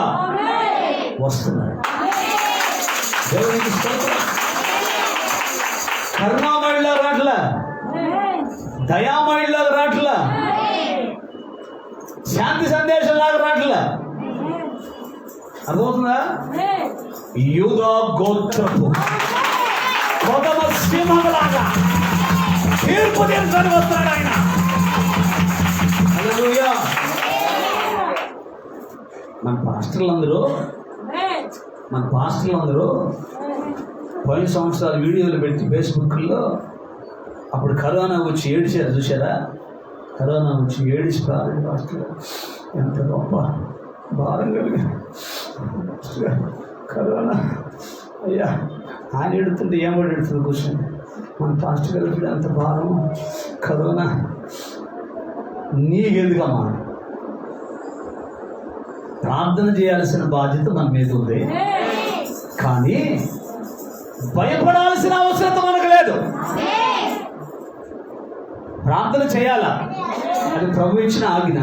Speaker 1: వస్తున్నాడు. దేవునికి స్తోత్రం. కరుణామయుడిలా రాట్లా, దయామయుడిలా రాట్లా, శాంతి సందేశం లాగా రాట్లా. అర్థమవుతుందా? యూదా గోత్రపు కొదమ సింహంలాగా తీర్పు తీర్చని వస్తాడు ఆయన. హల్లెలూయా. మన పాస్టర్లందరూ పోయిన సంవత్సరాలు వీడియోలు పెట్టి ఫేస్బుక్లో అప్పుడు కరోనా వచ్చి ఏడిచారు, చూసారా? కరోనా వచ్చి ఏడిచి పాస్టర్ ఎంత గొప్ప భారం కలిగి కరోనా అయ్యా ఆయన ఎడుతుంటే ఏమో ఎడుతుంది కూర్చొని. మన పాస్టర్ గారు అంత భారం కరోనా నీకెందుకమ్మా? ప్రార్థన చేయాల్సిన బాధ్యత మన మీద ఉంది, కానీ భయపడాల్సిన అవసరం మనకు లేదు. ప్రార్థన చేయాలా, అది ప్రభు ఇచ్చిన ఆజ్ఞ.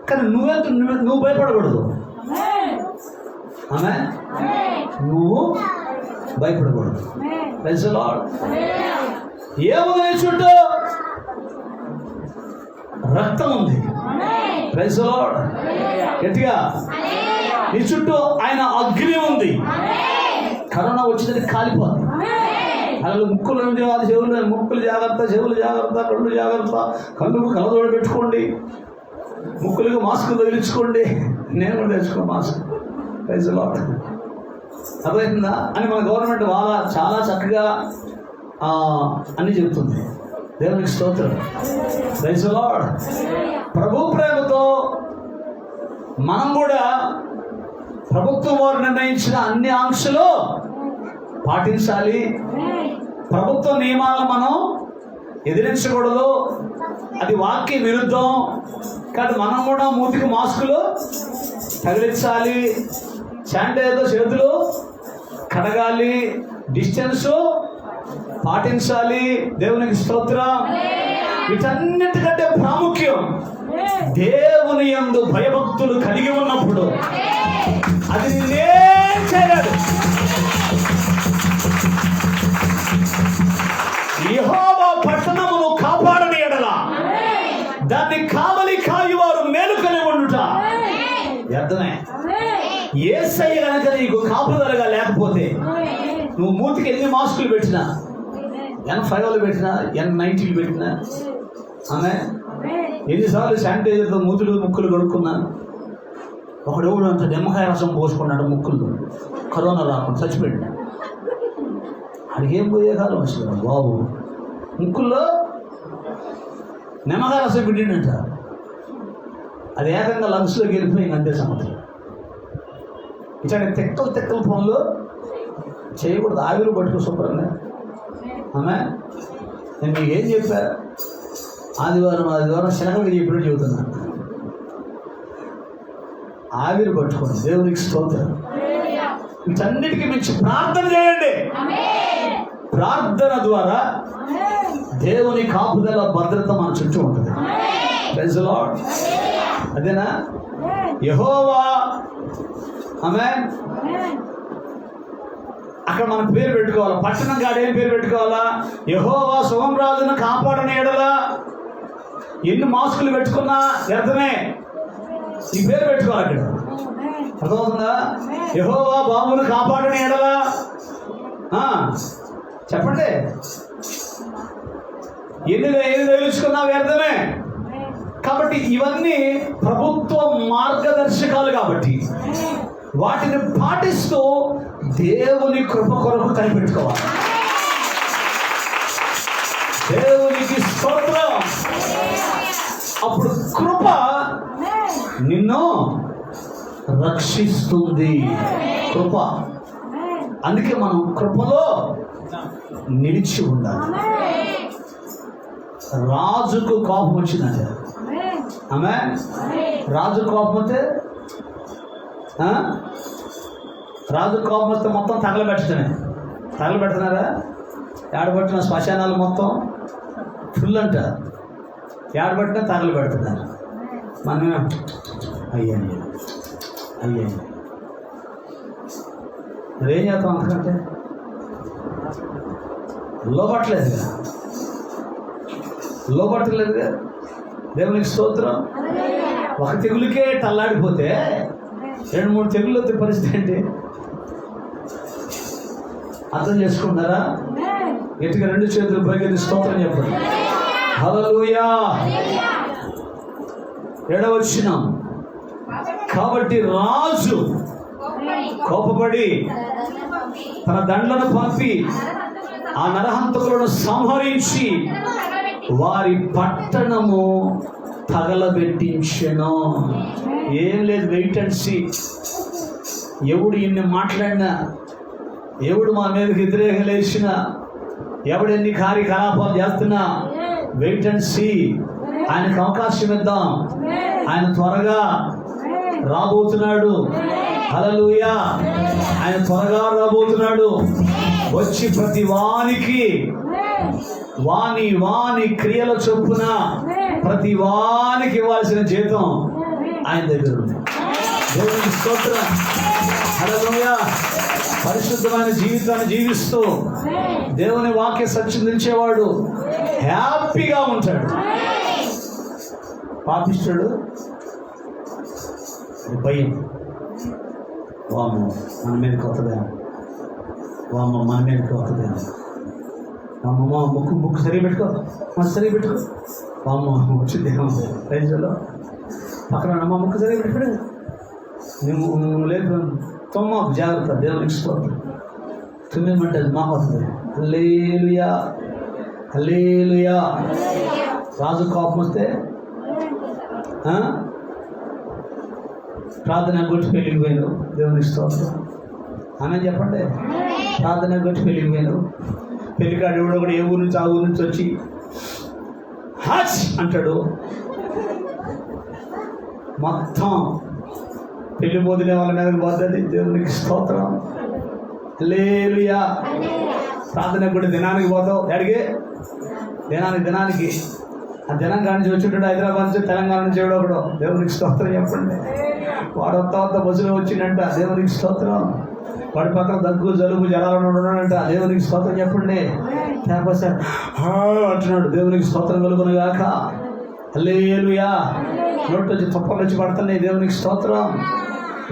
Speaker 1: కానీ నువ్వు భయపడకూడదు. ఆమె నువ్వు భయపడకూడదు. Praise the lord. ఏముంది నీ చుట్టూ? రక్తం ఉంది. Praise the lord. గట్టిగా నీ చుట్టూ ఆయన అగ్ని ఉంది. కరోనా వచ్చిందని కాలిపోతుంది. అలాగే ముక్కులు చెవులు, ముక్కులు జాగ్రత్త, చెవులు జాగ్రత్త, కళ్ళు జాగ్రత్త, కళ్ళకు కళ్ళజోడు పెట్టుకోండి. ముక్కులకు మాస్కులు తగిలించుకోండి, నేను కూడా తెచ్చుకో మాస్క్, ప్రైజ్ ది లార్డ్. అర్థమైందా అని మన గవర్నమెంట్ చాలా చక్కగా అన్ని చెబుతుంది. దేవునికి స్తోత్రం, ప్రైజ్ ది లార్డ్. ప్రభు ప్రేమతో మనం కూడా ప్రభుత్వం వారు నిర్ణయించిన అన్ని ఆంక్షలు పాటించాలి. ప్రభుత్వ నియమాలను మనం ఎదిరించకూడదు, అది వాక్య విరుద్ధం. కానీ మనం కూడా మూతికి మాస్కులు తగిలించాలి, శానిటైజర్ చేతులు కడగాలి, డిస్టెన్స్ పాటించాలి. దేవునికి స్తోత్రం. వీటన్నిటికంటే ప్రాముఖ్యం దేవుని యందు భయభక్తులు కలిగి ఉన్నప్పుడు అది నేనేం చేయలేదు. యెహోవా పట్టణమును కాపాడని ఎడల దాన్ని కావలి కాయువారు మేలుకొని ఉండుట వ్యర్థమే. యేసయ్య గనక నీకు కాపుదలగా లేకపోతే నువ్వు మూతికి ఎన్ని మాస్కులు పెట్టినా, N5 పెట్టినా, N90 పెట్టినా, ఆమె ఎన్నిసార్లు శానిటైజర్తో మూతులు ముక్కులు కడుక్కున్నా, ఒకడు ఎవడు అంత నిమ్మకాయ రసం పోసుకున్నాడు ముక్కులు, కరోనా రాకుండా చచ్చిపోయింది. అడిగేం పోయే కాలం వచ్చింది బాబు, ముక్కుల్లో నిమ్మకాయ రసం పెట్టిండంట, అది ఏకంగా లంగ్స్లోకి వెళ్ళిపోయింది. అంతే సంగతి. ఇట్లాంటి తెక్కల పనులు చేయకూడదు. ఆవిరి పట్టుకు శుభ్రంగా. ఆమె నేను మీకు ఏం చెప్పా, ఆదివారం శనగలకి చెప్పినట్టు చెబుతున్నా. ఆవిరి పట్టుకోండి. దేవునికి స్తోత్రం. వీటన్నిటికీ మించి ప్రార్థన చేయండి. ప్రార్థన ద్వారా దేవుని కాపుదల భద్రత మన చుట్టూ ఉంటుంది. Praise the lord. అదేనా యెహోవా. ఆమేన్. అక్కడ మనం పేరు పెట్టుకోవాలా, పట్టణం కాడ ఏం పేరు పెట్టుకోవాలా? యెహోవా శుభం రాజును కాపాడని ఎడల. ఎన్ని మాస్కులు పెట్టుకున్నా వ్యర్థమే. ఈ పేరు పెట్టుకోవాలి అక్కడ. అర్థమవుతుందా? యెహోవా బాబును కాపాడని ఎడల. చెప్పండి. ఎన్ని తగిలించుకున్నా వ్యర్థమే. కాబట్టి ఇవన్నీ ప్రభుత్వ మార్గదర్శకాలు కాబట్టి వాటిని పాటిస్తూ దేవుని కృప కొరకు కనిపెట్టుకోవాలి. దేవునికి స్తోత్రం. అప్పుడు కృప నిన్ను రక్షిస్తుంది. కృప. అందుకే మనం కృపలో నిలిచి ఉండాలి. రాజుకు కోపం వచ్చిందంటే, ఆమె రాజు కోపం వస్తే, రాజు కోపం వస్తే మొత్తం తగలబెడుతున్నారా? ఏడబట్టిన శ్మశానాలు మొత్తం ఫుల్ అంట. ఏడబట్టినా తగలబెడుతున్నారు. మనమే అయ్యండి మరేం చేస్తాం? అంతకంటే లోపట్టలేదుగా. దేవునికి స్తోత్రం. ఒక తెగులకే తల్లాడిపోతే 2-3 తెగులు వచ్చే పరిస్థితి ఏంటి? అర్థం చేసుకుంటారా? గట్టిగా 2 చేతులు పైకి స్తోత్రం చెప్పండి. హల్లెలూయా. 7వ వచనం. కాబట్టి రాజు కోపపడి తన దండ్లను పంపి ఆ నరహంతకులను సంహరించి వారి పట్టణము తగలబెట్టించెను. ఏం లేదు, వెయిట్ అండ్ సీ. ఎవడు ఇన్ని మాట్లాడినా, ఎవడు మా మీదకి వ్యతిరేకంగా లేచినా, ఎవడు ఎన్ని కార్యకలాపాలు చేస్తున్నా, వెయిట్ అండ్ సీ. ఆయనకు అవకాశం ఇద్దాం. ఆయన త్వరగా రాబోతున్నాడు. హల్లెలూయా. ఆయన త్వరగా రాబోతున్నాడు. వచ్చి ప్రతి వానికి వాని క్రియల చొప్పున ప్రతి వానికి ఇవ్వాల్సిన జీతం ఆయన దగ్గర ఉంది. దేవునికి స్తోత్రం. హల్లెలూయా. పరిశుద్ధమైన జీవితాన్ని జీవిస్తూ దేవుని వాక్య సత్యం నిలిచేవాడు హ్యాపీగా ఉంటాడు. పాపిష్టుడు భయం. వామ్మ మన మీదకి వస్తుందేమో, అమ్మమ్మ ముక్కు సరిగా పెట్టుకో, సరిగా పెట్టుకో, వామ్మ వచ్చిందేమో. రైతులో పక్కన మా ముక్కు సరే ఇప్పుడు నువ్వు లేదు తొమ్మ జాగ్రత్త, దేవునికి స్తోత్రం. 9 మంటది మాకు వస్తుంది. హల్లెలూయా హల్లెలూయా. రాజు కోపం వస్తే ప్రార్థన కొట్టి వెళ్ళిపోయాను, దేవునికి స్తోత్రం. అని చెప్పండి, ప్రార్థన కొట్టి వెళ్ళిపోయాను. పెళ్ళికాడు ఎవడో కూడా ఏ ఊరు నుంచి ఆ ఊరు నుంచి వచ్చి హాచ్ అంటాడు. మొత్తం పెళ్లి పోతున్న వాళ్ళ మీద పోతుంది, దేవునికి స్తోత్రం. హల్లెలూయా. ప్రార్థన కూడా దినానికి పోతావు, అడిగే దినానికి ఆ దినం కాడి నుంచి వచ్చి హైదరాబాద్ నుంచి తెలంగాణ నుంచి ఎవడో ఒకడు, దేవునికి స్తోత్రం చెప్పండి. వాడు వస్తా బస్సులో వచ్చిందంట, దేవునికి స్తోత్రం. వాడి పక్కన దగ్గు జలుబు జలాలను ఉన్నాడంట, దేవునికి స్తోత్రం చెప్పండి. సార్ అంటున్నాడు, దేవునికి స్తోత్రం కలుగును గాక. హల్లెలూయా. నోటి వచ్చి తప్పలు వచ్చి పడుతున్నాయి, దేవునికి స్తోత్రం.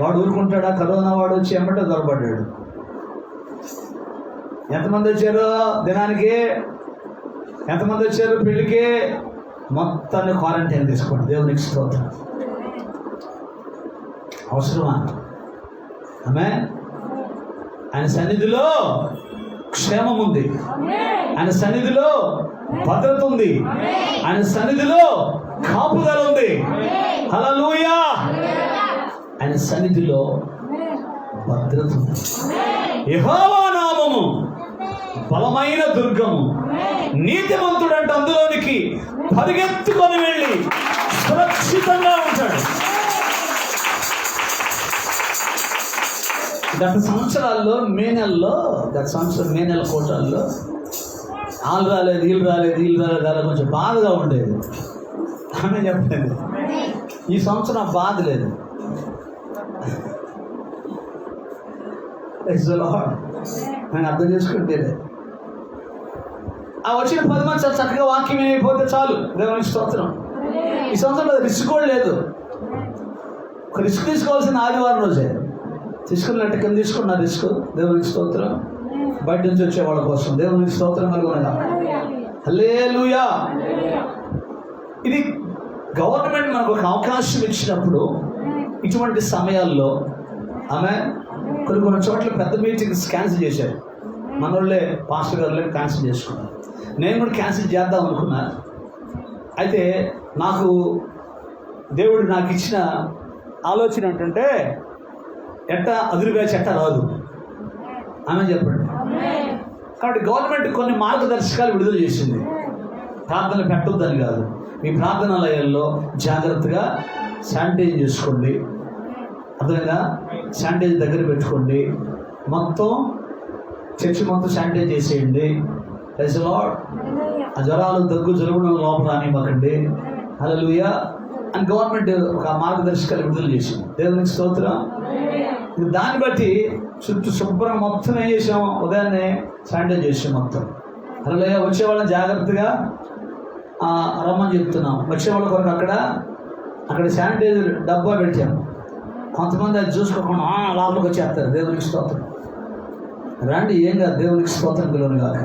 Speaker 1: వాడు ఊరుకుంటాడా? కరోనా వాడు వచ్చి ఎమ్మటే దొరబడ్డాడు. ఎంతమంది వచ్చారు దినానికి? ఎంతమంది వచ్చారు పెళ్ళికి? మొత్తాన్ని క్వారంటైన్ తీసుకోండి, దేవునికి స్తోత్రం. అవసరమా? ఆమేన్. ఆయన సన్నిధిలో క్షేమం ఉంది, ఆయన సన్నిధిలో భద్రత ఉంది, ఆయన సన్నిధిలో కాపుదల ఉంది. హల్లెలూయా. ఆయన సన్నిధిలో భద్రత ఉంది. యెహోవా నామము బలమైన దుర్గము, నీతిమంతుడంటే అందులోనికి పరిగెత్తుకొని వెళ్ళి సురక్షితంగా ఉంటాడు. గత సంవత్సరాల్లో మే నెల కోటాల్లో వాళ్ళు రాలేదు, వీళ్ళు రాలేదు అలా కొంచెం బాధగా ఉండేది. ఆమె చెప్పలేదు. ఈ సంవత్సరం బాధ లేదు. నేను అర్థం చేసుకుంటే ఆ వచ్చిన 10 మంది చక్కగా వాక్యం అయిపోతే చాలు, దేవునికి స్తోత్రం. ఈ సంవత్సరం రిస్క్ కూడా లేదు. ఒక రిస్క్ తీసుకోవాల్సిన ఆదివారం రోజే తీసుకున్నట్టు కింద తీసుకున్న రిస్క్, దేవునికి స్తోత్రం. బయట నుంచి వచ్చే వాళ్ళ కోసం దేవునికి స్తోత్రం కలుగునగా. హల్లెలూయా. ఇది గవర్నమెంట్ మనకు ఒక అవకాశం ఇచ్చినప్పుడు ఇటువంటి సమయాల్లో ఆమె కొన్ని చోట్ల పెద్ద మీటింగ్స్ క్యాన్సిల్ చేశారు. మన వాళ్ళే పాస్టర్ గారులే క్యాన్సిల్ చేసుకున్నారు. నేను కూడా క్యాన్సిల్ చేద్దాం అనుకున్నా. అయితే దేవుడు నాకు ఇచ్చిన ఆలోచన ఏంటంటే ఎట్టా అదురుగా చెట్ట రాదు. ఆమె చెప్పండి. కాబట్టి గవర్నమెంట్ కొన్ని మార్గదర్శకాలు విడుదల చేసింది. ప్రార్థనలు పెట్టొద్దని కాదు, మీ ప్రార్థనాలయాల్లో జాగ్రత్తగా శానిటైజ్ చేసుకోండి. అర్థమైందా? శానిటైజ్ దగ్గర పెట్టుకోండి. మొత్తం చర్చి మొత్తం శానిటైజ్ చేసేయండి. Praise the lord. ఆ జ్వరాలు దగ్గు జలుబులను లోపల రానివ్వకండి. హల్లెలూయా అని గవర్నమెంట్ ఒక మార్గదర్శకాలు విడుదల చేసింది, దేవునికి స్తోత్రం. దాన్ని బట్టి చుట్టూ శుభ్రం మొత్తం ఏం చేసాం, ఉదయాన్నే శానిటైజ్ చేసాం మొత్తం. హల్లెలూయా. వచ్చేవాళ్ళని జాగ్రత్తగా రమ్మని చెప్తున్నాం. వచ్చేవాళ్ళ కొరకు అక్కడ శానిటైజర్ డబ్బా పెట్టాం. కొంతమంది అది చూసుకోకుండా లోపలికి వచ్చేస్తారు, దేవునికి స్తోత్రం. రండి, ఏం కాదు, దేవునికి స్తోత్రం కలుగును గాక.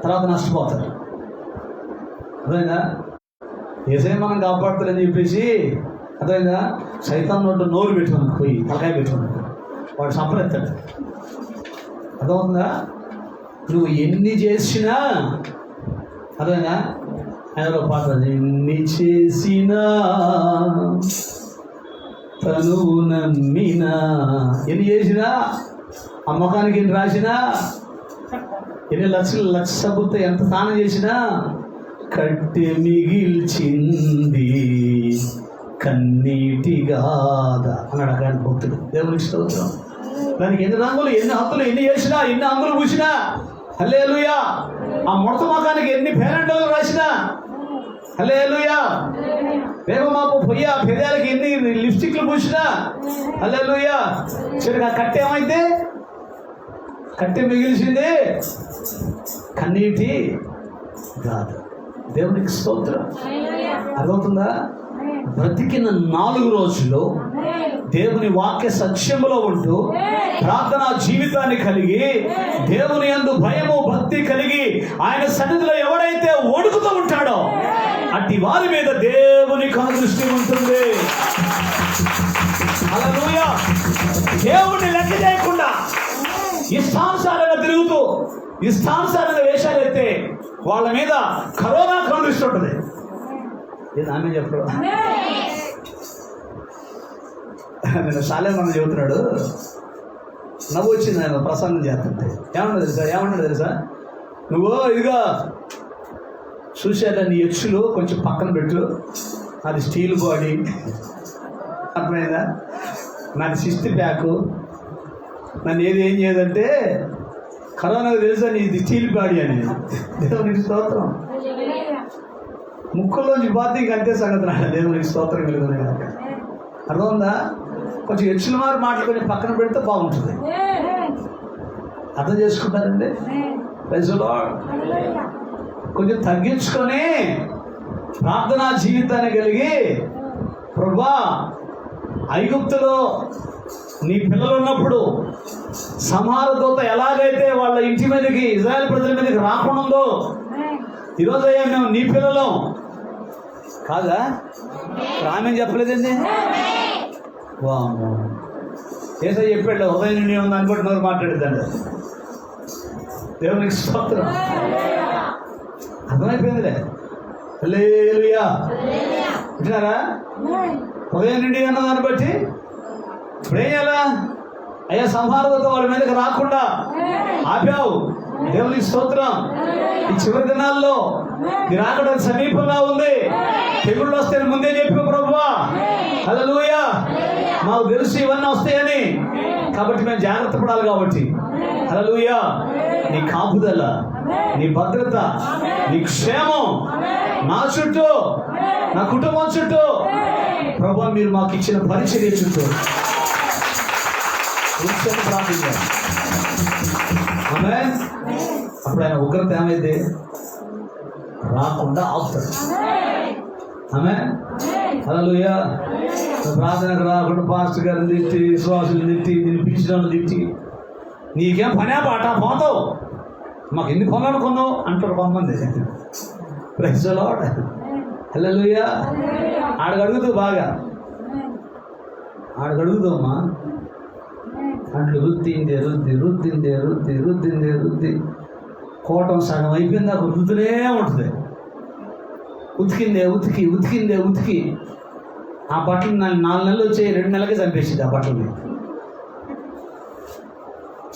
Speaker 1: తర్వాత నష్టపోతారు. అదేనా ఏసే మనం కాపాడుతారని చెప్పేసి అదేనా సైతాన్ నోరు పెట్టుకున్నాను, పోయి తలకాయ పెట్టుకున్నాను, వాడు సంప్రెత్తాడు. అర్థమవుతుందా? నువ్వు ఎన్ని చేసినా అదేనా ఆయన పాట, ఎన్ని చేసినా తను నమ్మినా, ఎన్ని చేసినా ఆ ముఖానికి ఎన్ని రాసినా, ఎన్ని లక్ష బుద్ధ ఎంత స్నానం చేసినా కట్టె మిగిల్చింది కన్నీటి గాథ అన్నాడు అక్కడ భక్తుడు. దేవునికి స్తోత్రం. దానికి ఎన్ని రంగులు, ఎన్ని హద్దులు, ఎన్ని చేసినా, ఎన్ని అంగులు పూసినా, హల్లెలూయా. ఆ ముడత ముఖానికి ఎన్ని పేరెంటోలు రాసినా, హల్లెలూయా. వేగమాపు పొయ్యి ఆ పెదాలకి ఎన్ని లిప్స్టిక్లు పూసినా, హల్లెలూయా. చివరికి ఆ కట్టె ఏమైంది? కట్టె మిగిల్చింది కన్నీటి గాథ. దేవునికి స్తోత్రం. అర్థమవుతుందా? బ్రతికిన 4 రోజులు దేవుని వాక్య సత్యములో ఉంటూ ప్రార్థనా జీవితాన్ని కలిగి దేవుని యందు భయము భక్తి కలిగి ఆయన సన్నిధిలో ఎవడైతే వణుకుతూ ఉంటాడో అట్టి వారి మీద దేవుని కనుదృష్టి ఉంటుంది. ఇష్టానుసారంగా వేషాలు ఎత్తే వాళ్ళ మీద కరోనా కనిపిస్తుంటుంది. ఆమె చెప్పడు. నేను శాలే మనం చెబుతున్నాడు, నవ్వు వచ్చింది ఆయన ప్రసంగం చేస్తుంటే. ఏమన్నాడు తెలుసా, నువ్వు ఇదిగా చూశాక నీ ఎచ్చులు కొంచెం పక్కన పెట్టు, అది స్టీల్ బాడీ, అర్థమైందా, నాది 6th ప్యాకు, నన్ను ఏం చేయదంటే కరోనా తెలుసా నీది స్టీల్ బాడీ అని. దేవునికి స్తోత్రం. ముక్కుల్లోంచి బాధ ఇంక అంతే సంగతి రాడు. దేవునికి స్తోత్రం కలుగుతుంది కనుక. అర్థమైందా? కొంచెం ఎచ్చుల మాటలు కొంచెం పక్కన పెడితే బాగుంటుంది. అర్థం చేసుకుంటారండి. Praise the lord. కొంచెం తగ్గించుకొని ప్రార్థనా జీవితాన్ని కలిగి, ప్రభువా ఐగుప్తులో నీ పిల్లలు ఉన్నప్పుడు సంహార దూత ఎలాగైతే వాళ్ళ ఇంటి మీదకి, ఇజ్రాయెల్ ప్రజల మీదకి రాకుండా ఉందో, ఈరోజు అయ్యా మేము నీ పిల్లలం కాదా? రామేం చెప్పలేదండి. వామ్మో, ఏసై చెప్పాడు హృదయం నిండి ఉంది అనుకుంటే నోరు మాట్లాడేదండి. దేవునికి స్తోత్రం. అర్థమైపోయిందిలే. హల్లెలూయా వింటున్నారా? హృదయం నిండి ఉన్న దాన్ని బట్టి ఇప్పుడు ఏం చేయాలా? అయ్యా సంహారదూత వాళ్ళ మీదకి రాకుండా ఆపావు. దేవునికి స్తోత్రం. ఈ చివరి దినాల్లో మీరు ఆకడం సమీపంగా ఉంది. తెగుళ్ళు వస్తే ముందే చెప్పి ప్రభువా హల్లెలూయా, మాకు తెలుసు ఇవన్నీ వస్తాయని, కాబట్టి మేము జాగ్రత్త పడాలి. కాబట్టి హల్లెలూయా, నీ కాపుదల, నీ భద్రత, నీ క్షేమం నా చుట్టూ, నా కుటుంబం చుట్టూ, ప్రభువా మీరు మాకు ఇచ్చిన పరిచర్య చుట్టూ ప్రార్థించారు. ఆమేన్. అప్పుడు ఆయన ఉగ్రత ఏమైంది? రాకుండా ఆపుతాడు. ఆమేన్. హల్లెలూయా. ప్రార్థనకు రాకుండా పాస్టర్ గారిని తిట్టి, విశ్వాసులు తిట్టి, దీన్ని పిలిచిన తిట్టి, నీకేం పనే పాట పోతావు, మాకు ఎన్ని పనులు అనుకున్నావు అంటారు కొంతమంది. Praise the lord. హల్లెలూయా. ఆడగడుగుతావు, బాగా ఆడగడుగుతావమ్మా. అంట్లు రుద్దిందే రుద్ది కోటం సగం అయిపోయింది. నాకు రుద్దునే ఉంటుంది. ఉతికి ఆ బట్టలు 4 నెలలు వచ్చాయి, 2 నెలలకి చంపేసింది. ఆ బట్టలని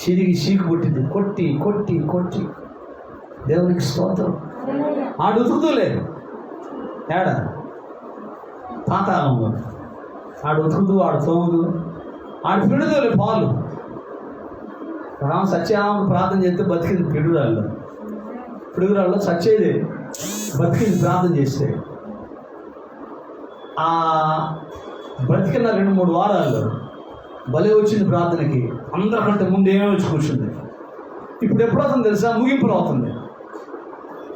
Speaker 1: చిరిగి చీకు పుట్టింది. కొట్టి దేవునికి స్తోత్రం. ఆడు ఉతుకుతూలే ఏడా పాతాళంలో ఆడు ఉతుకుతూ, ఆడు తోముదు, ఆడు పిడుదలే పాలు. రామ సత్యారామ ప్రార్థన చేస్తే బతికింది. పిడుగురాల్లో సచ్చేది బతికింది ప్రార్థన చేస్తే. ఆ బతికిన 2-3 వారాల్లో భలే వచ్చింది ప్రార్థనకి. అందరికంటే ముందు ఏమో వచ్చి కూర్చుంది. ఇప్పుడు ఎప్పుడవుతుంది తెలుసా? ముగింపులో అవుతుంది.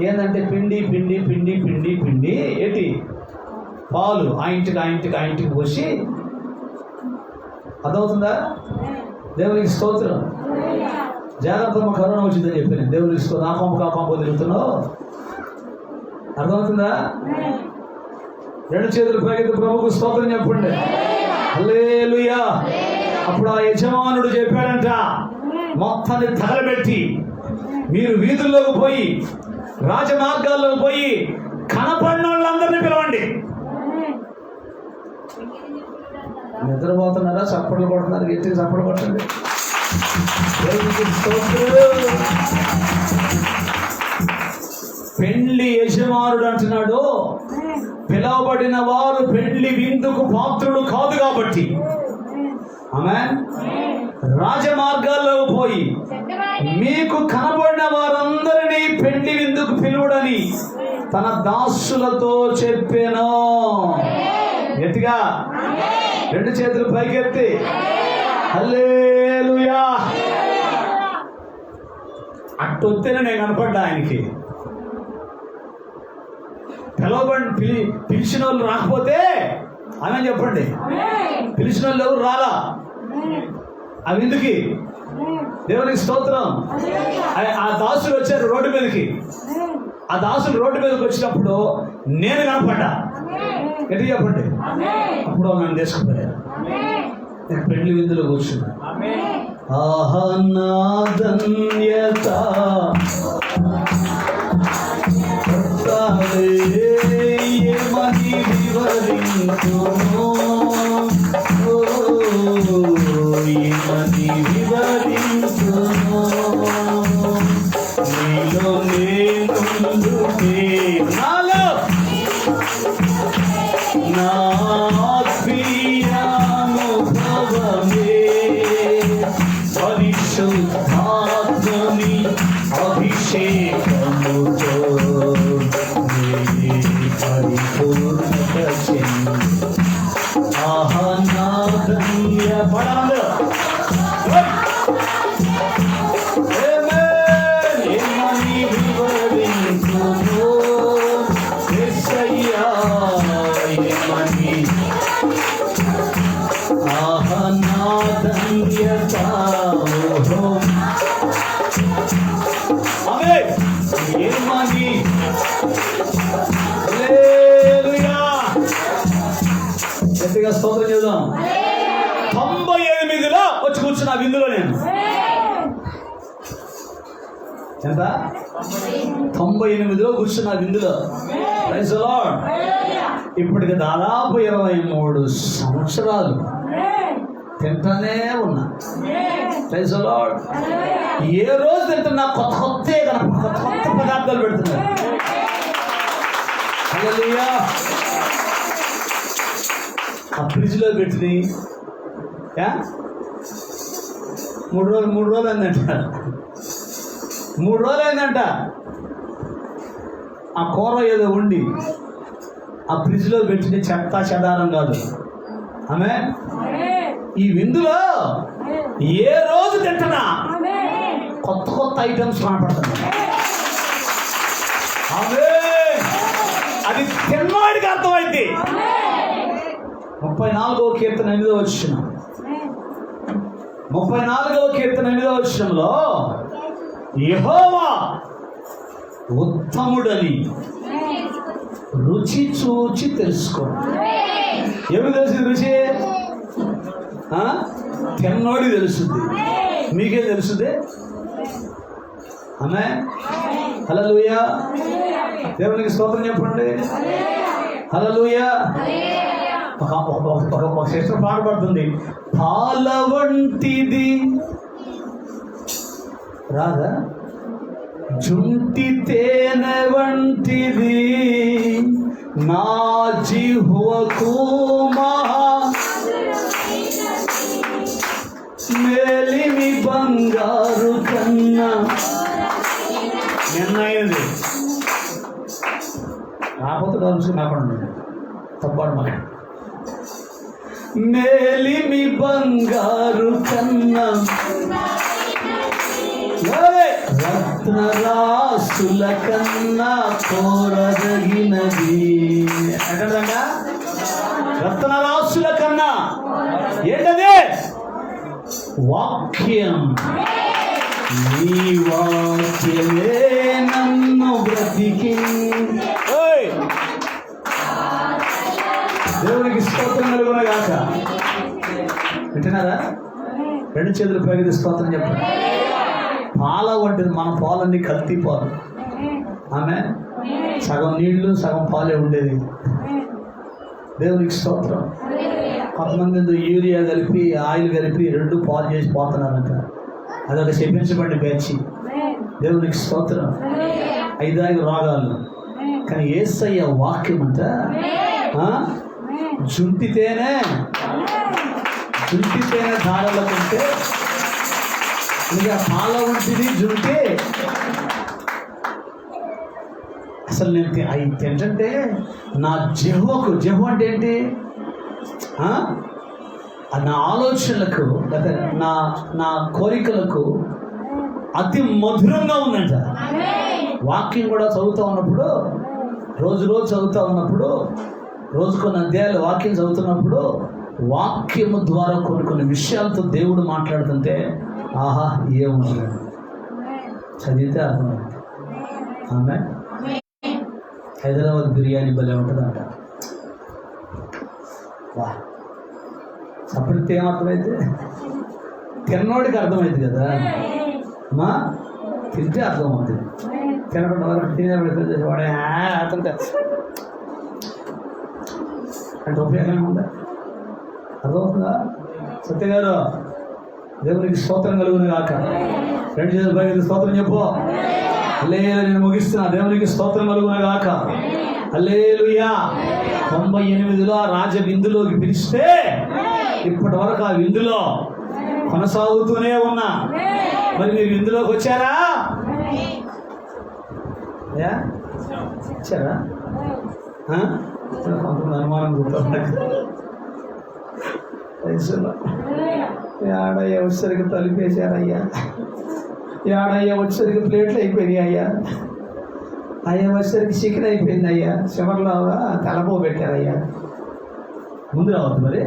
Speaker 1: ఏంటంటే పిండి ఏంటి పాలు ఆ ఇంటికి పోసి. అర్థమవుతుందా? దేవునికి స్తోత్రం. జాగ్రత్త, కరోనా వచ్చిందని చెప్పి నేను దేవునికి స్తోత్రం. ఆ పంపు తిరుగుతున్నావు. అర్థమవుతుందా? 2 చేతులు పైకి ప్రభువుకు స్తోత్రం చెప్పండి. హల్లెలూయా. అప్పుడు ఆ యజమానుడు చెప్పాడంట, మొత్తాన్ని తగలబెట్టి మీరు వీధుల్లోకి పోయి, రాజమార్గాల్లోకి పోయి కనపడిన వాళ్ళందరినీ పిలవండి. నిద్రపోతున్నారా? చప్పట్లు కొడుతున్నారు. గట్టిగా చప్పట్లు కొట్టండి. పెండ్లి యజమానుడు అంటున్నాడు, పిలవబడిన వారు పెండ్లి విందుకు పాత్రులు కాదు కాబట్టి ఆమేన్, రాజమార్గాల్లో పోయి మీకు కనబడిన వారందరినీ పెండ్లి విందుకు పిలువడని తన దాసులతో చెప్పాను. గట్టిగా 2 చేతులు పైకెత్తి హల్లెలూయా. అట్టొత్తేనే నేను కనపడ్డా ఆయనకి. పిలిచిన వాళ్ళు రాకపోతే ఆమె చెప్పండి, పిలిచిన వాళ్ళు ఎవరు రాలా అవి ఎందుకు? దేవునికి స్తోత్రం. ఆ దాసులు వచ్చారు రోడ్డు మీదకి. ఆ దాసులు రోడ్డు మీదకి వచ్చినప్పుడు నేను కనపడ్డా. ఎట్లా చెప్పండి? అప్పుడు నన్ను తీసుకుపోయారు. నేను పెళ్లి విందులో కూర్చున్నా. ఆహా నా ధన్యత ఏమని వివరించును, ఏమని వివరించును, నీలో నేనుండుటే నాలో నా ఆత్మీయానుభవమే పరిశుద్ధాత్మని అభిషేకముతో పరిపూర్ణత చెంది ఆహా నా ధన్య పడాలి ఏమని వివరించును యేసయ్యా ఏమని ఆహా నా ధన్యత ఏమని గట్టిగా స్తోత్రం చేద్దాం. 98లో వచ్చి కూర్చున్నా విందులో నేను. ఎంత? 98లో కూర్చున్నా విందులో. Praise the lord. ఇప్పటికి దాదాపు 23 సంవత్సరాలు తింటానే ఉన్నా. Praise the lord. ఏ రోజు తింటున్నా కొత్త కొత్త పదార్థాలు పెడుతున్నారు. హల్లెలూయా. ఆ ఫ్రిడ్జ్లో పెట్టి 3 రోజులు అయిందంట. 3 రోజులు అయిందంట. ఆ కూర ఏదో ఉండి ఆ ఫ్రిడ్జ్లో పెట్టిన చెత్త చెదారం కాదు. ఆమె ఈ విందులో ఏ రోజు తింటున్నా కొత్త కొత్త ఐటమ్స్ కనపడుతున్నాయి. ఆమె అది తిన్నవాడికి అర్థమైంది. 34వ కీర్తన 8వ వచనం. 34వ కీర్తన 8వ వచనంలో యెహోవా ఉత్తముడని రుచి చూచి తెలుసుకో. ఎవరు తెలుసు రుచి? తిన్నోడికి తెలుస్తుంది. మీకే తెలుస్తుంది. ఆమె హల్లెలూయా. దేవునికి స్తోత్రం చెప్పండి. హల్లెలూయా. ఒక సిస్టర్ పాట పడుతుంది. పాల వంటిది రాదా, జుంటి తేనె వంటిది నా జిహ్వకు మేలిమి బంగారు కన్నా. నిన్నయింది రాకపోతే రోజు కాకుండా తప్పాడు మాట. మేలిమి బంగారు కన్నా రత్నరాసుల కన్నా కోరదగినది. ఎక్కడంగా రత్నరాసుల కన్నా ఏంటది? వాక్యం. నీ వాక్యమే నన్ను బ్రతికి. దేవునికి స్తోత్రం కలుగునగాక. వింటున్నారా? 2 చేతులు పైకి స్తోత్రం చెప్పండి. పాల వంటిది. మన పాలన్నీ కల్తీ పాలు. ఆమె సగం నీళ్లు సగం పాలే ఉండేది. దేవునికి స్తోత్రం. కొంతమంది యూరియా కలిపి ఆయిల్ కలిపి 2 పాలు చేసి పోతున్నారంట. అదొక చెప్పించబడి బ్యాచి. దేవునికి స్తోత్రం. 5 రోగాలు. కానీ యేసయ్య వాక్యం అంట జుంటితేనే ధారల కంటే ఇంకా పాల వంటిది జుంటి. అసలు నేను ఏంటంటే నా జిహ్వకు, జిహ్వ అంటే ఏంటి? నా ఆలోచనలకు లేదా నా కోరికలకు అతి మధురంగా ఉందంట. వాక్యం కూడా చదువుతూ ఉన్నప్పుడు, రోజు చదువుతూ ఉన్నప్పుడు, రోజు కొన్ని అధ్యాయాలు వాక్యం చదువుతున్నప్పుడు వాక్యము ద్వారా కొన్ని విషయాలతో దేవుడు మాట్లాడుతుంటే ఆహా ఏముంది చదివితే అర్థమైంది. ఆమె హైదరాబాద్ బిర్యానీ భలే ఉంటుందంట. వా చప్పటితే ఏమర్థమైతే తిన్నోడికి అర్థమైంది కదా మా, తింటే అర్థమవుతుంది. తినకుండా వరకు తినేవాడే వాడే అర్థంటే అంటే ఉపయోగం ఉందా? అర్థమవుతుందా? సత్య గారు దేవునికి స్తోత్రం కలుగును గాక. 2 చేతులు పైకి స్తోత్రం చెప్పు. హల్లెలూయా. నేను ముగిస్తున్నా. దేవునికి స్తోత్రం కలుగును గాక. హల్లెలూయా. 98లో ఆ రాజ విందులోకి పిలిస్తే ఇప్పటి వరకు ఆ విందులో కొనసాగుతూనే ఉన్నా. మరి మీరు విందులోకి వచ్చారా? వచ్చారా? కొంతమంది అనుమానం ఏడయ్యా వచ్చేసరికి తలిపేశారయ్యా, ఏడయ్యా వచ్చేసరికి ప్లేట్లు అయిపోయినాయి అయ్యా, అయ్యా వచ్చేసరికి చికెన్ అయిపోయింది అయ్యా, చివరిలో కలపో పెట్టారయ్యా. ముందు రావద్దు, మరి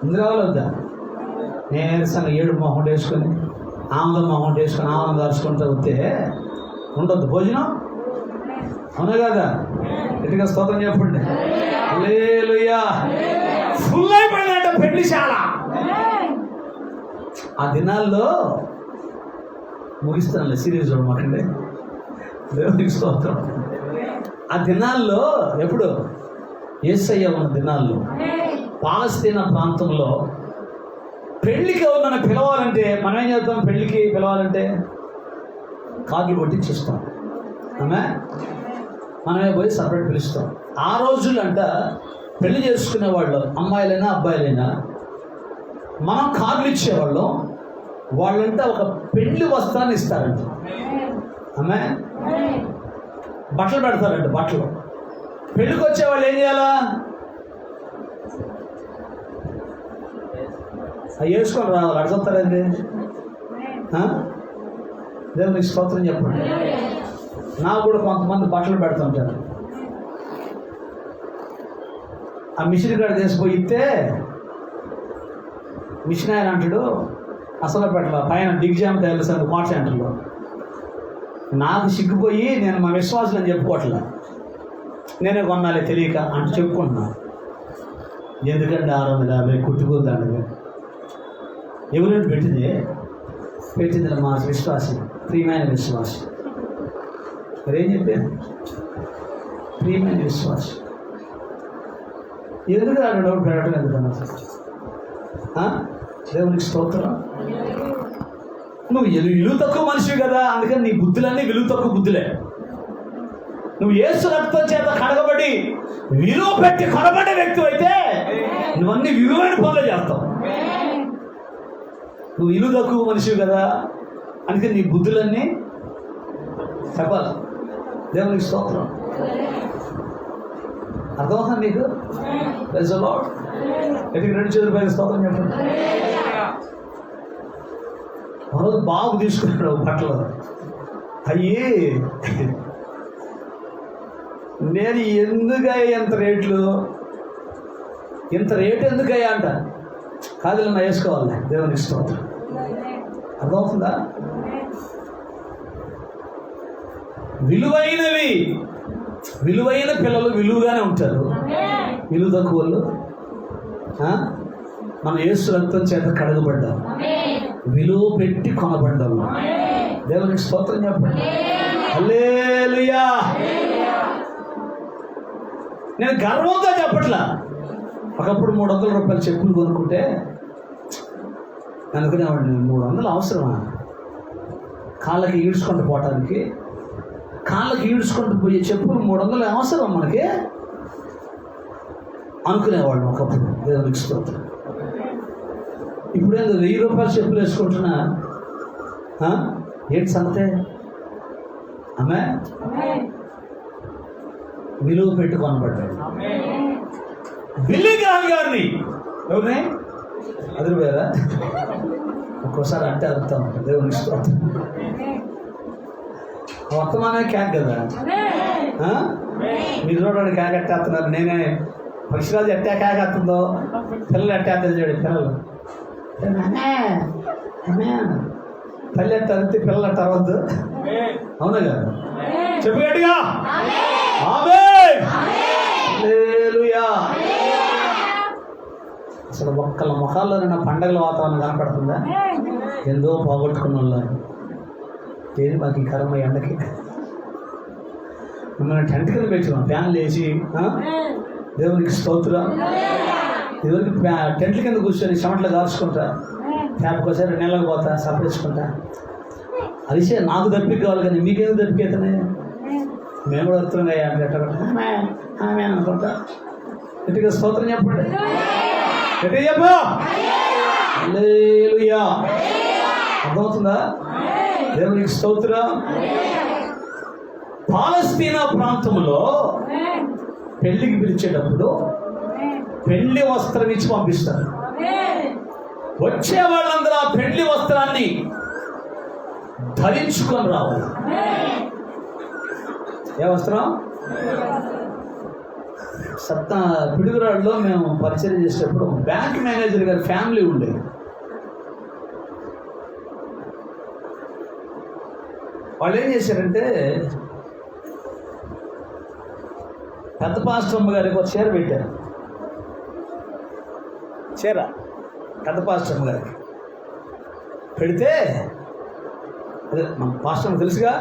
Speaker 1: ముందు రావాలొద్దా? నీరసంగా 7 మొహం వేసుకొని ఆనందం మొహం వేసుకొని ఆనందం దాచుకుంటూ వస్తే ఉండొద్దు భోజనం. అవునా కదా? గట్టిగా స్తోత్రం చెప్పండి. హల్లెలూయా. ఫుల్ అయిపోయిందంట పెళ్లిశాల. ఆ దినాల్లో ముగిస్తానులే, సీరియస్ చూడమాకండి. దేవునికి స్తోత్రం. ఆ దినాల్లో ఎప్పుడు యేసయ్య ఉన్న దినాల్లో పాలస్తీనా ప్రాంతంలో పెళ్లికి ఎవరినైనా పిలవాలంటే మనం ఏం చేస్తాం? పెళ్లికి పిలవాలంటే కార్డులు కొట్టించిస్తాం. ఆమె మనమే పోయి సపరేట్ పిలుస్తాం. ఆ రోజులంట పెళ్లి చేసుకునే వాళ్ళు అమ్మాయిలైనా అబ్బాయిలైనా మనం కార్డులు ఇచ్చేవాళ్ళం. వాళ్ళంటే ఒక పెళ్లి వస్త్రాన్ని ఇస్తారంట. ఆమె బట్టలు పెడతారంట. బట్టలు పెళ్ళికి వచ్చేవాళ్ళు ఏం చేయాలా? అవి వేసుకొని రావాలి. అడుగుతారండి. దేవునికి స్తోత్రం చెప్పండి. నాకు కూడా కొంతమంది బట్టలు పెడుతుంటారు. ఆ మిషన్ కాడ తీసుకుపోయి ఇస్తే మిషన్ ఆయన అంటాడు అసలు పెట్టాల పైన దిగ్జామ్ తెలుసు మాట సెంటర్లో. నాకు సిగ్గుపోయి నేను మా విశ్వాసం అని చెప్పుకోవట్లే, నేనే కొన్నాలే తెలియక అంటే చెప్పుకుంటున్నా. ఎందుకంటే 650 కుట్టుకోద్దాండి. ఎవరైనా పెట్టింది మా విశ్వాసం, ప్రియమైన విశ్వాసం. మరేం చెప్పాను? ప్రియమైన విశ్వాసం. ఎందుకు డౌట్ పెట్టడం ఎందుకన్నా? దేవునికి స్తోత్రం. నువ్వు విలువ తక్కువ మనిషివి కదా, అందుకని నీ బుద్ధులన్నీ విలువ తక్కువ బుద్ధులే. నువ్వు యేసు రక్తం చేత కడగబడి విలువ పెట్టి కొనబడే వ్యక్తి అయితే నువ్వన్నీ విలువైన పనులు చేస్తావు. నువ్వు విలువ తక్కువ మనిషివి కదా, అందుకని నీ బుద్ధులన్నీ చెప్పాలి. దేవునికి స్తోత్రం. అర్థమవుతుంది మీకు? Praise the lord. ఎటు 2 చేతుల పైన స్తోత్రం చెప్పండి. రోజు బాబు తీసుకున్నాడు బట్టలు. అయ్యి నేను ఎందుకయ్యా ఎంత రేట్లు, ఇంత రేటు ఎందుకయ్యా అంట. కాదులే నా వేసుకోవాలి. దేవునికి స్తోత్రం. అర్థమవుతుందా? విలువైనవి, విలువైన పిల్లలు విలువగానే ఉంటారు. విలువ తక్కువ వాళ్ళు మన యేసు రక్తం చేత కడగబడ్డాం, విలువ పెట్టి కొనబడ్డాం. దేవునికి స్తోత్రం చెప్పండి. హల్లెలూయా. నేను గర్వంగా చెప్పట్లా. ఒకప్పుడు 300 రూపాయలు చెప్పులు కొనుక్కుంటే అనుకునేవాడిని, 300 అవసరమా కాళ్ళకి ఈడ్చుకుంటూ పోవటానికి? కాళ్ళకి ఈడ్చుకుంటూ పోయే చెప్పులు 300 అవసరం మనకి అనుకునేవాళ్ళం ఒకప్పుడు. దేవునికి స్తోత్రం. ఇప్పుడేదో 1000 రూపాయలు చెప్పులు వేసుకుంటున్నా. ఏంటి సంగతే? ఆమె విలువ పెట్టి కొనబడ్డాడు. బిల్లీ గ్రాహం గారిని ఎవరిని అదిరిపోయారా? ఒక్కోసారి అంటే అర్థం. దేవునికి స్తోత్రం. వర్తమానే క్యాక్ కదా. మీరు చూడండి క్యాక్ ఎట్టేస్తున్నారు. నేనే పక్షిరాజు ఎట్టా క్యాక్ వస్తుందో పిల్లలు ఎట్టేస్తుంది చూడండి. పిల్లలు తల్లి ఎట్ట అదితే పిల్లలు ఎట్ట అవ్వద్దు. అవునా కదా? చెప్పు గట్టిగా. ఆమేన్. హల్లెలూయా. అసలు ఒక్కళ్ళ ముఖాల్లోనే నా పండగల వాతావరణం కనపడుతుందా? ఎంతో పోగొట్టుకున్న వాళ్ళు ఏది మాకు ఈ కర్మ ఎండకి మిమ్మల్ని టెంట్ కింద పెట్టాం, ఫ్యాన్లు వేసి దేవునికి స్తోత్రం. ఇదివరకు టెంట్ల కింద కూర్చొని చెమట్లు కాల్చుకుంటా, ఫ్యాప్కోసారి 2 నెలలకు పోతా, సపరేసుకుంటా. అది నాకు దప్పిక కావాలి కానీ మీకేదో దప్పికైతేనే మేము కూడా వస్తున్నాయి ఆమె అనుకుంటా. గట్టిగా స్తోత్రం చెప్పండి, గట్టిగా చెప్పు. హల్లెలూయా. అర్థమవుతుందా? దేవునికి స్తోత్రం. పాలస్తీనా ప్రాంతంలో పెళ్లికి పిలిచేటప్పుడు పెళ్లి వస్త్రం ఇచ్చి పంపిస్తారు. వచ్చే వాళ్ళందరూ ఆ పెళ్లి వస్త్రాన్ని ధరించుకొని రావాలి. ఏ వస్త్రం? పిడుగురాడులో మేము పరిచయం చేసేటప్పుడు బ్యాంక్ మేనేజర్ గారి ఫ్యామిలీ ఉండేది. వాళ్ళు ఏం చేశారంటే పెద్ద పాస్టమ్మ గారికి ఒక చీర పెట్టారు. చీర పెద్ద పాస్టమ్మ గారికి పెడితే, అదే మన పాస్టమ్మ తెలుసుగా,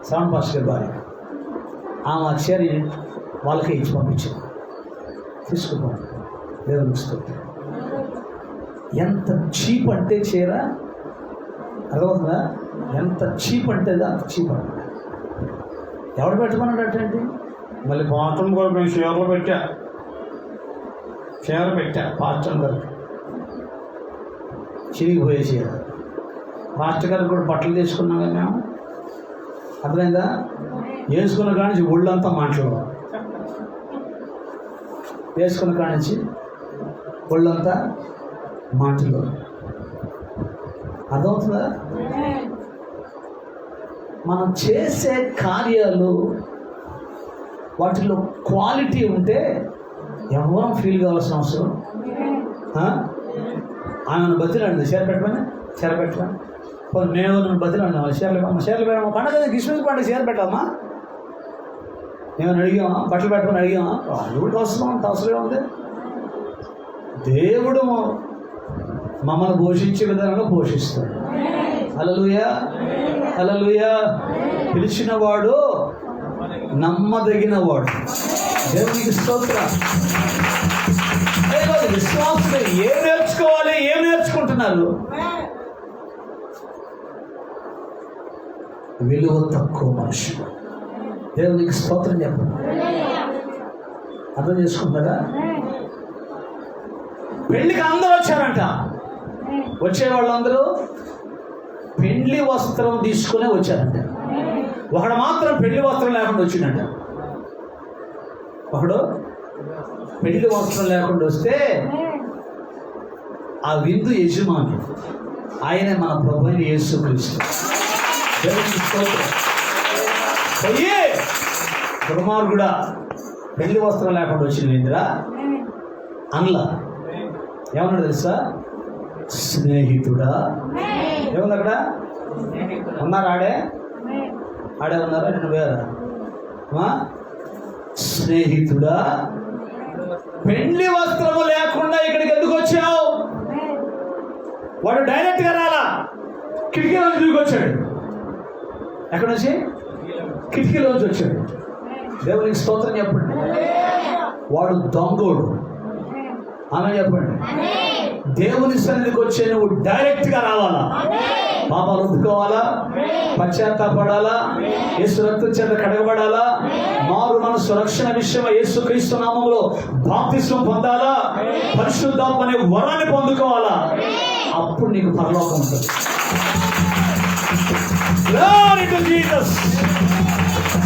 Speaker 1: శ్రవణ్ పాస్టర్ గారి భార్య, ఆమె చీర వాళ్ళకే ఇచ్చి పంపించారు. తీసుకుపోండి, దేవునికి స్తోత్రం. ఎంత చీప్ అంటే చీర, అర్థమవుతుందా? ఎంత చీప్ అంటే అంత చీప్ అంటే. ఎవడు పెట్టమన్నాడు అంటే మళ్ళీ పాత్రం కూడా మేము చీర పెట్టా పాస్టర్ గారికి, చిరిగిపోయే చీర. మాస్టర్ గారికి కూడా బట్టలు తీసుకున్నాం కదా మేము, అర్థమైందా? వేసుకున్న కాడి నుంచి ఒళ్ళంతా మాటలు, వేసుకున్న కాడి నుంచి ఒళ్ళంతా మాటలు. అర్థమవుతుందా? మనం చేసే కార్యాలు వాటిలో క్వాలిటీ ఉంటే ఎవరూ ఫీల్ కావాల్సిన అవసరం. ఆమెను బతిలాడింది, చీర పెట్టమని, చీర పెట్టమని. మేము నన్ను బతిలాడినా, చీరలు పెట్టామా, పండుగ క్రిస్మస్ పండుగ చీర పెట్టామా, ఏమైనా అడిగామా, బట్టలు పెట్టమని అడిగామా? దేవుడికి అవసరం, అంత అవసరమే ఉంది. దేవుడు మమ్మల్ని పోషించే విధానంగా పోషిస్తాడు. హల్లెలూయా, హల్లెలూయా. పిలిచిన వాడు నమ్మదగిన వాడు. దేవునికి స్తోత్రం. విశ్వాసులు ఏం నేర్చుకోవాలి, ఏం నేర్చుకుంటున్నారు? విలువ తక్కువ మనుషులు. దేవునికి స్తోత్రం చెప్పండి. అర్థం చేసుకుంటారా? పెళ్లికి అందరూ వచ్చారంట. వచ్చే వాళ్ళందరూ పెళ్లి వస్త్రం తీసుకునే వచ్చారంట. ఒకడు మాత్రం పెళ్లి వస్త్రం లేకుండా వచ్చిందంట. ఒకడు పెళ్లి వస్త్రం లేకుండా వస్తే ఆ విందు యజమాని ఆయనే మన ప్రభువైన యేసుక్రీస్తు. పోయి దుర్మార్గుడా పెళ్లి వస్త్రం లేకుండా వచ్చింది ఇందిరా అనలా. ఏమన్నాడు తెలుసా? స్నేహితుడా. ఏముంది అక్కడ? ఉన్నారు, ఆడే ఉన్నారా? నేను వేరా? స్నేహితుడా, పెళ్లి వస్త్రము లేకుండా ఇక్కడికి ఎందుకు వచ్చావు? వాడు డైరెక్ట్గా రాలా, కిటికీలోంచి దిగి వచ్చాడు. ఎక్కడ నుంచి? కిటికీలోంచి వచ్చాడు. దేవునికి స్తోత్రం చెప్పండి. వాడు దొంగోడు. ఆమె చెప్పండి. దేవుని సన్నిధికి వచ్చే నువ్వు డైరెక్ట్గా రావాలా, పాపాలు ఒప్పుకోవాలా, పశ్చాత్తాపడాలా, యేసు రక్తం చేత కడగబడాలా, మారు మనసు రక్షణ విషయం యేసుక్రీస్తు నామములో బాప్తిస్మం పొందాలా, పరిశుద్ధాత్మ అనే వరాన్ని పొందుకోవాలా. అప్పుడు నీకు పరలోకం ఉంటుంది. Glory to Jesus.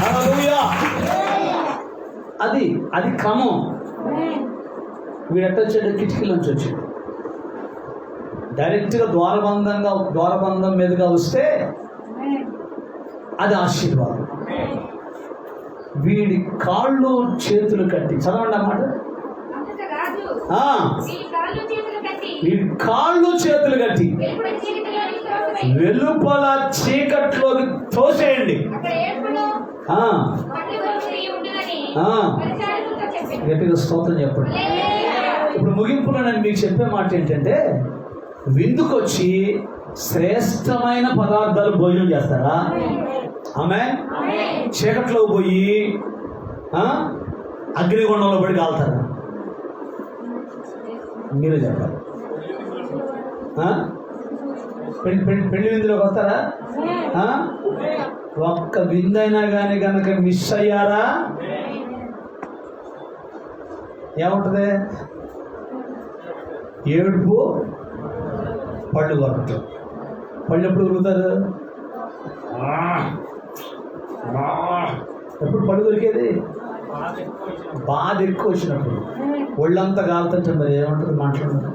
Speaker 1: Hallelujah. అది క్రమం. వీడు ఎట్టొచ్చాడు? కిటికీలోంచి వచ్చాడు. డైరెక్ట్గా ద్వారబంధం మీదుగా వస్తే అది ఆశీర్వాదం. వీడి కాళ్ళు చేతులు కట్టి, చదవండి అన్నమాట. వీడి కాళ్ళు చేతులు కట్టి వెలుపల చీకట్లోకి తోసేయండి. గట్టిగా స్తోత్రం చెప్పండి. ఇప్పుడు ముగింపులో నేను మీకు చెప్పే మాట ఏంటంటే, విందుకొచ్చి శ్రేష్టమైన పదార్థాలు భోజనం చేస్తారా? ఆమేన్. చీకట్లో పోయి అగ్నిగుండంలో పడి కాలుతారా? మీరే చెప్పాలి. పెళ్లి విందులోకి వస్తారా? ఒక్క విందైనా కానీ కనుక మిస్ అయ్యారా ఏముంటుంది? ఏడుపు, పళ్ళు కొరకటం. పళ్ళు ఎప్పుడు కొరుకుతారు? ఎప్పుడు పళ్ళు కొరికేది? బాధ ఎక్కువ వచ్చినప్పుడు. ఒళ్ళంతా కాలుతుంటే మరి ఏమంటుంది? మాట్లాడదు.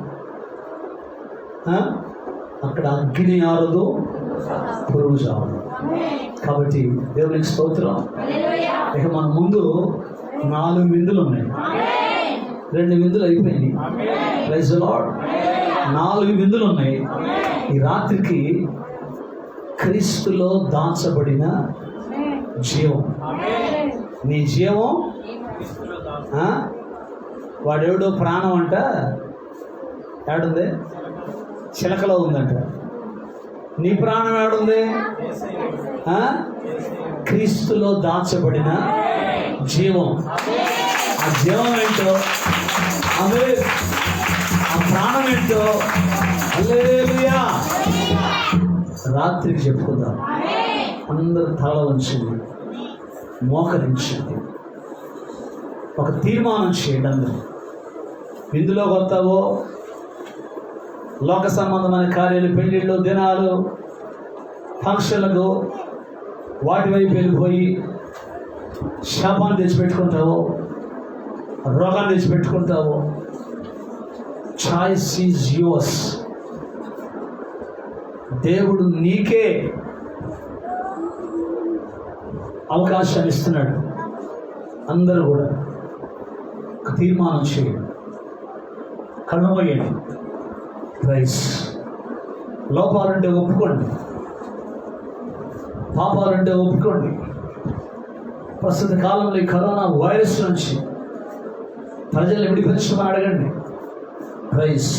Speaker 1: అక్కడ అగ్ని ఆరదు, పురుగు చావదు. కాబట్టి దేవునికి స్తోత్రం. ఇక మన ముందు 4 విందులు ఉన్నాయి. 2 విందులు అయిపోయింది. Praise the lord. 4 విందులు ఉన్నాయి. ఈ రాత్రికి క్రీస్తులో దాచబడిన జీవం. నీ జీవం వాడెవడో ప్రాణం అంట ఏడుంది? చిలకలో ఉందంట. నీ ప్రాణం ఏడుంది? క్రీస్తులో దాచబడిన జీవం. ఆ జీవం ఏంటో, అదే ఆ ప్రాణం ఏంటో హల్లెలూయా రాత్రికి చెప్పుకుందాం. అందరూ తల వంచింది, మోకరించింది. ఒక తీర్మానం చేయండి. అందరూ విందులోకి వస్తావో, లోక సంబంధమైన కార్యాలు, పెళ్ళిళ్ళు, దినాలు, ఫంక్షన్లకు వాటి వైపు వెళ్ళిపోయి శాపాన్ని తెచ్చిపెట్టుకుంటావో, రోగాన్ని తెచ్చిపెట్టుకుంటావో, చాయిస్ ఈజ్ యువర్స్. దేవుడు నీకే అవకాశాన్ని ఇస్తున్నాడు. అందరూ కూడా ఒక తీర్మానం చేయండి. కళ్ళమయ్యండి. ప్రైజ్. లోపాలంటే ఒప్పుకోండి, పాపాలంటే ఒప్పుకోండి. ప్రస్తుత కాలంలో ఈ కరోనా వైరస్ నుంచి ప్రజలు విడిపించమని అడగండి. ప్రైజ్.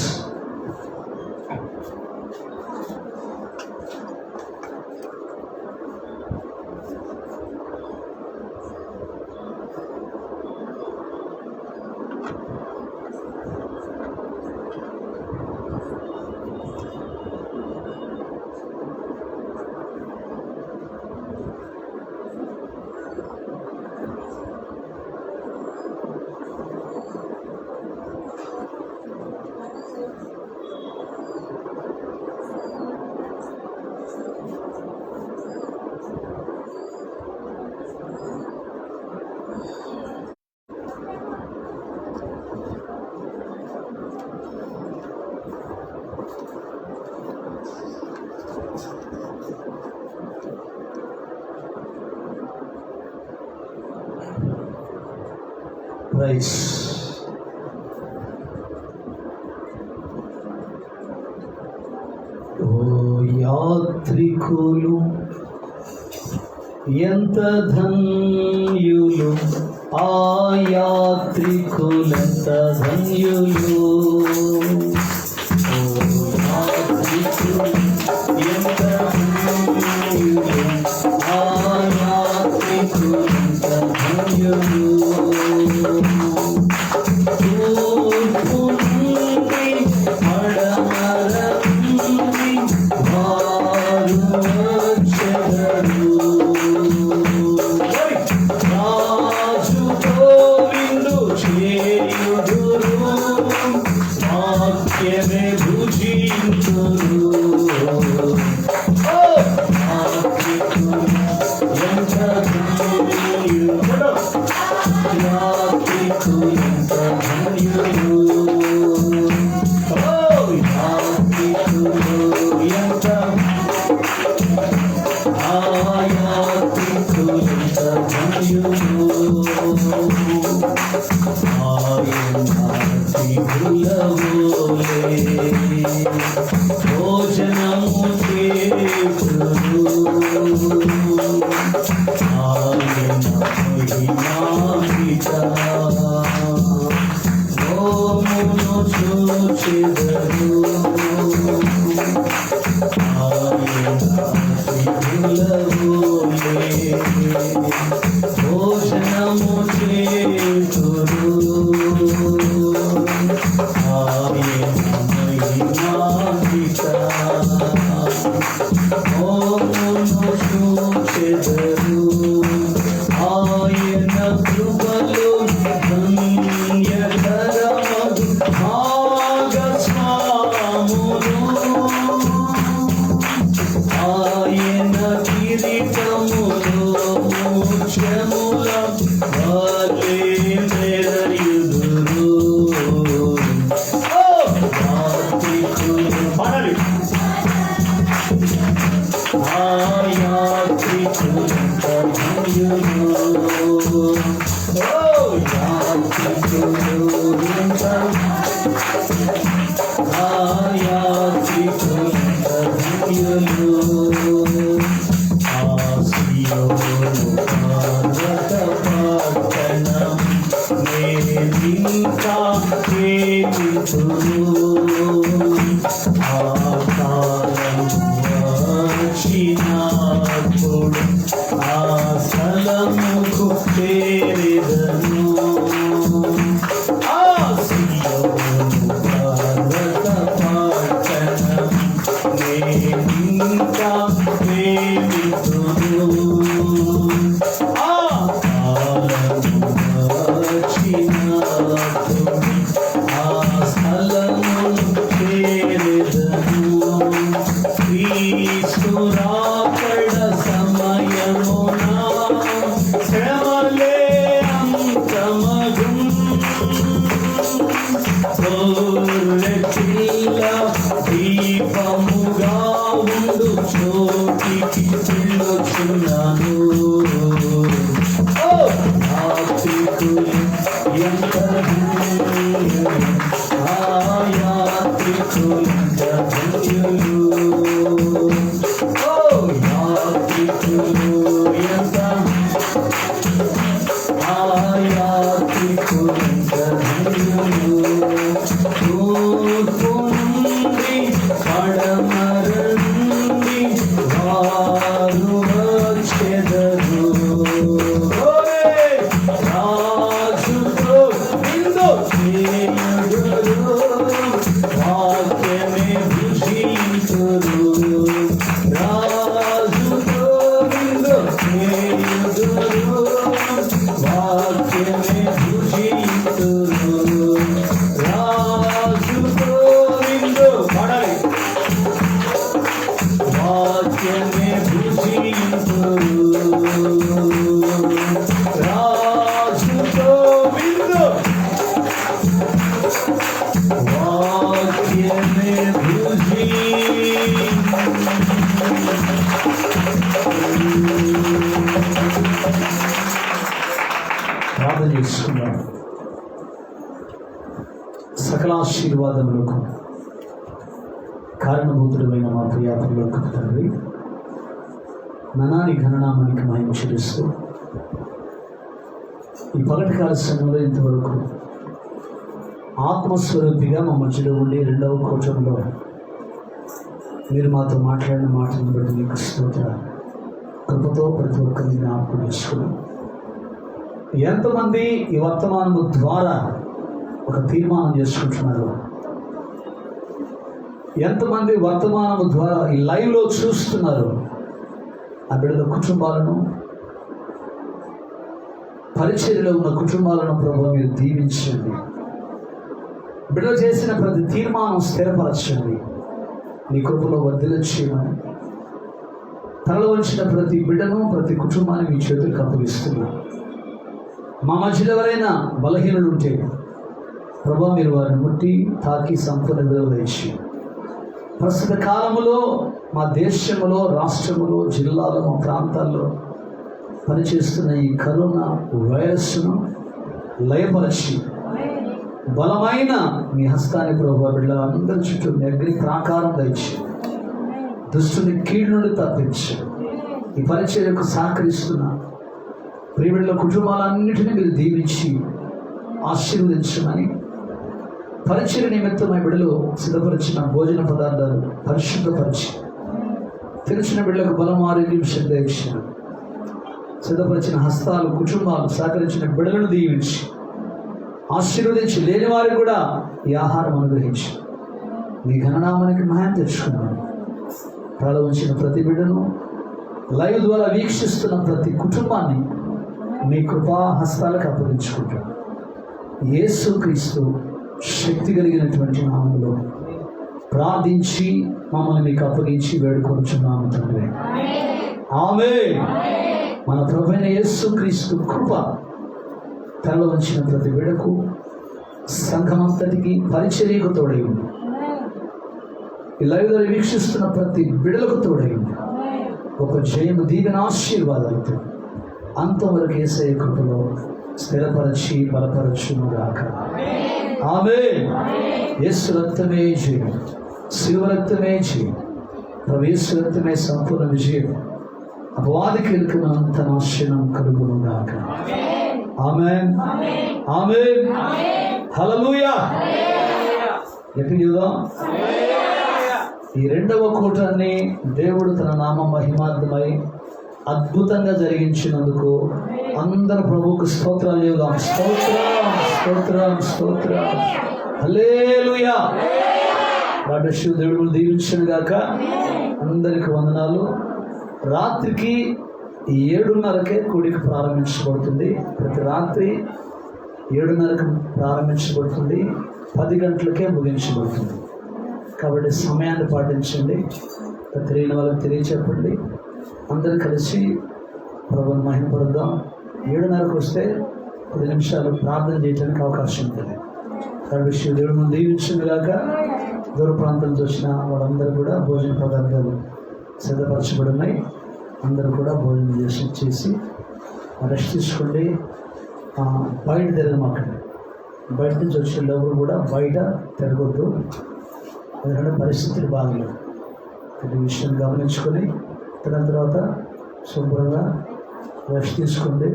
Speaker 1: ప్రైజ్. ఓ యాత్రికులు ఎంత ధన్యులు, ఆ యాత్రికులెంత ధన్యులు. ఓ యాత్రికులు ఎంత ధన్యులు, ఆ యాత్రికులెంత ధన్యులు. Oh చూచెదరు భోజనము చేతురు చూచెదరు ఆయన కృపలో ధన్యకరమగు భాగస్వాములు ఆయన కిరీటములో ముత్యముల వలె మెరయుదురు ఆ స్థలముకు చేరెదను ఆ సియోను పర్వత పట్టణం నేనింకా ప్రేమితును ఆ కాలము వచ్చినప్పుడు ఆ స్థలమును చేరెదను క్రీస్తు రాకడ సమయమున శ్రమలే అంతమగుం గొర్రెపిల్ల దీపముగా ఉండు చోటికి వెళ్ళుచున్నాను యాత్రికులు ఎంత ఆ యాత్రికులు ఎంత ధన్యులు ప్రార్థన చేసుకున్నాం. సకల ఆశీర్వాదములకు కారణభూతుడమైన మా ప్రియాత్మలకు తండ్రి, ననాని ఘననామానికి మహిమ చెల్లిస్తూ ఈ పగటి కాల సమయంలో ఇంతవరకు ఆత్మస్వరూపిగా మా మధ్యలో ఉండి రెండవ కోటంలో మీరు మాతో మాట్లాడిన మాటలను బట్టి మీకు స్తోత్ర. కృపతో ప్రతి ఒక్కరిని జ్ఞాపకం చేసుకున్నాం. ఎంతమంది ఈ వర్తమానము ద్వారా ఒక తీర్మానం చేసుకుంటున్నారు? ఎంతమంది వర్తమానము ద్వారా ఈ లైవ్లో చూస్తున్నారు? ఆ బిడ్డల కుటుంబాలను, పరిచర్యలో ఉన్న కుటుంబాలను ప్రభువు మీరు దీవించండి. బిడ్డలు చేసిన ప్రతి తీర్మానం స్థిరపరచండి. నీ కృపలో వర్ధిల్లచేయమని తరలి వచ్చిన ప్రతి బిడ్డను, ప్రతి కుటుంబాన్ని మీ చేతులకు అప్పగిస్తున్నాను. మా మధ్యలో ఎవరైనా బలహీనులు ఉంటే ప్రభువా మీరు వారిని ముట్టి తాకి సంపూర్ణ విడుదల ఇచ్చి ప్రస్తుత కాలంలో మా దేశంలో, రాష్ట్రంలో, జిల్లాలో, మా ప్రాంతాల్లో పనిచేస్తున్న ఈ కరోనా వైరస్ను లయపరచి బలమైన మీ హస్తాన్ని ప్రభువా బిడ్డల అందరి చుట్టూ అగ్ని ప్రాకారం దయచి దుష్టుని కీడు నుండి తప్పించి ఈ పరిచర్యకు సహకరిస్తున్న ప్రియబిడ్డల కుటుంబాలన్నిటినీ మీరు దీవించి ఆశీర్వదించమని పరిచయ నిమిత్తమై బిడ్డలు సిద్ధపరిచిన భోజన పదార్థాలు పరిశుద్ధపరిచి తెలిసిన బిడ్డలకు బలం, ఆరోగ్యం, శ్రద్ధ ఇచ్చిన సిద్ధపరిచిన హస్తాలు, కుటుంబాలు సహకరించిన బిడ్డలను దీవించి ఆశీర్వదించి, లేని వారికి కూడా ఈ ఆహారం అనుగ్రహించి మీ ఘననామానికి మహిమ తెచ్చుకున్నాను. తల ఉంచిన ప్రతి బిడ్డను, లైవ్ ద్వారా వీక్షిస్తున్న ప్రతి కుటుంబాన్ని మీ కృపా హస్తాలకు అప్పగించుకుంటాను. యేసుక్రీస్తు శక్తి కలిగినటువంటి నామములో ప్రార్థించి మమ్మల్ని మీకు అప్పగించి వేడుకొనుచున్నాము తండ్రి. ఆమేన్. మన ప్రభువైన యేసుక్రీస్తు కృప తనలో వచ్చిన ప్రతి బిడ్డకు, సంఘమంతటికి, పరిచర్యకు తోడై ఉంది. ఈ లైవ్ ద్వారా వీక్షిస్తున్న ప్రతి బిడ్డలకు తోడై ఉంది. ఒక జయము, దీవెన, ఆశీర్వాదాలతో అంతవరకు యేసయ్య కృపలో స్థిరపరచి బలపరచునుగాక. ఆమేన్. యేసు రక్తమే జయం, శిలువ రక్తమే జయం, ప్రభు యేసు రక్తమే సంపూర్ణ విజయం. అపవాదికి ఇరుకునంత నాశనం కలుగునుగాక. ఆమేన్. ఆమేన్. హల్లెలూయా. ఎప్పుడు చూద్దాం. ఈ రెండవ కూటాన్ని దేవుడు తన నామ మహిమార్థమై అద్భుతంగా జరిగించినందుకు అందరు ప్రభువుకు స్తోత్రాలు చెబుదాం. స్తోత్రం, స్తోత్రం, స్తోత్రం. హల్లెలూయా. దేవుడు దీవించను గాక. అందరికి వందనాలు. రాత్రికి 7:30కే కూడిక ప్రారంభించబడుతుంది. ప్రతి రాత్రి 7:30కి ప్రారంభించబడుతుంది, 10 గంటలకే ముగించబడుతుంది. కాబట్టి సమయాన్ని పాటించండి. తెలియని వాళ్ళకి తెలియచెప్పండి. అందరూ కలిసి ప్రభువుని మహిమపరుద్దాం. 7:30కు వస్తే 10 నిమిషాలు ప్రార్థన చేయడానికి అవకాశం ఉంటుంది. కాబట్టి దేవుడు మనం దీవించింది కాక. దూర ప్రాంతం నుంచి వచ్చిన వాళ్ళందరూ కూడా భోజన పదార్థాలు సిద్ధపరచబడి ఉన్నాయి. అందరూ కూడా భోజనం చేసి రెస్ట్ తీసుకోండి. బయట తిరగమాకండి. బయట నుంచి వచ్చిన ఎవరు కూడా బయట తిరగొద్దు. ఎందుకంటే పరిస్థితులు బాగలేవు. ఈ విషయం గమనించుకొని తర్వాత శుభ్రంగా రెస్ట్ తీసుకోండి.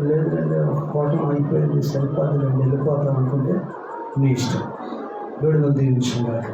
Speaker 1: లేదంటే ఒక కోటం అయిపోయింది, సరిపోతుంది, వెళ్ళిపోతాం అనుకుంటే మీ ఇష్టం. దేవుడు దీవించుకుంటారు.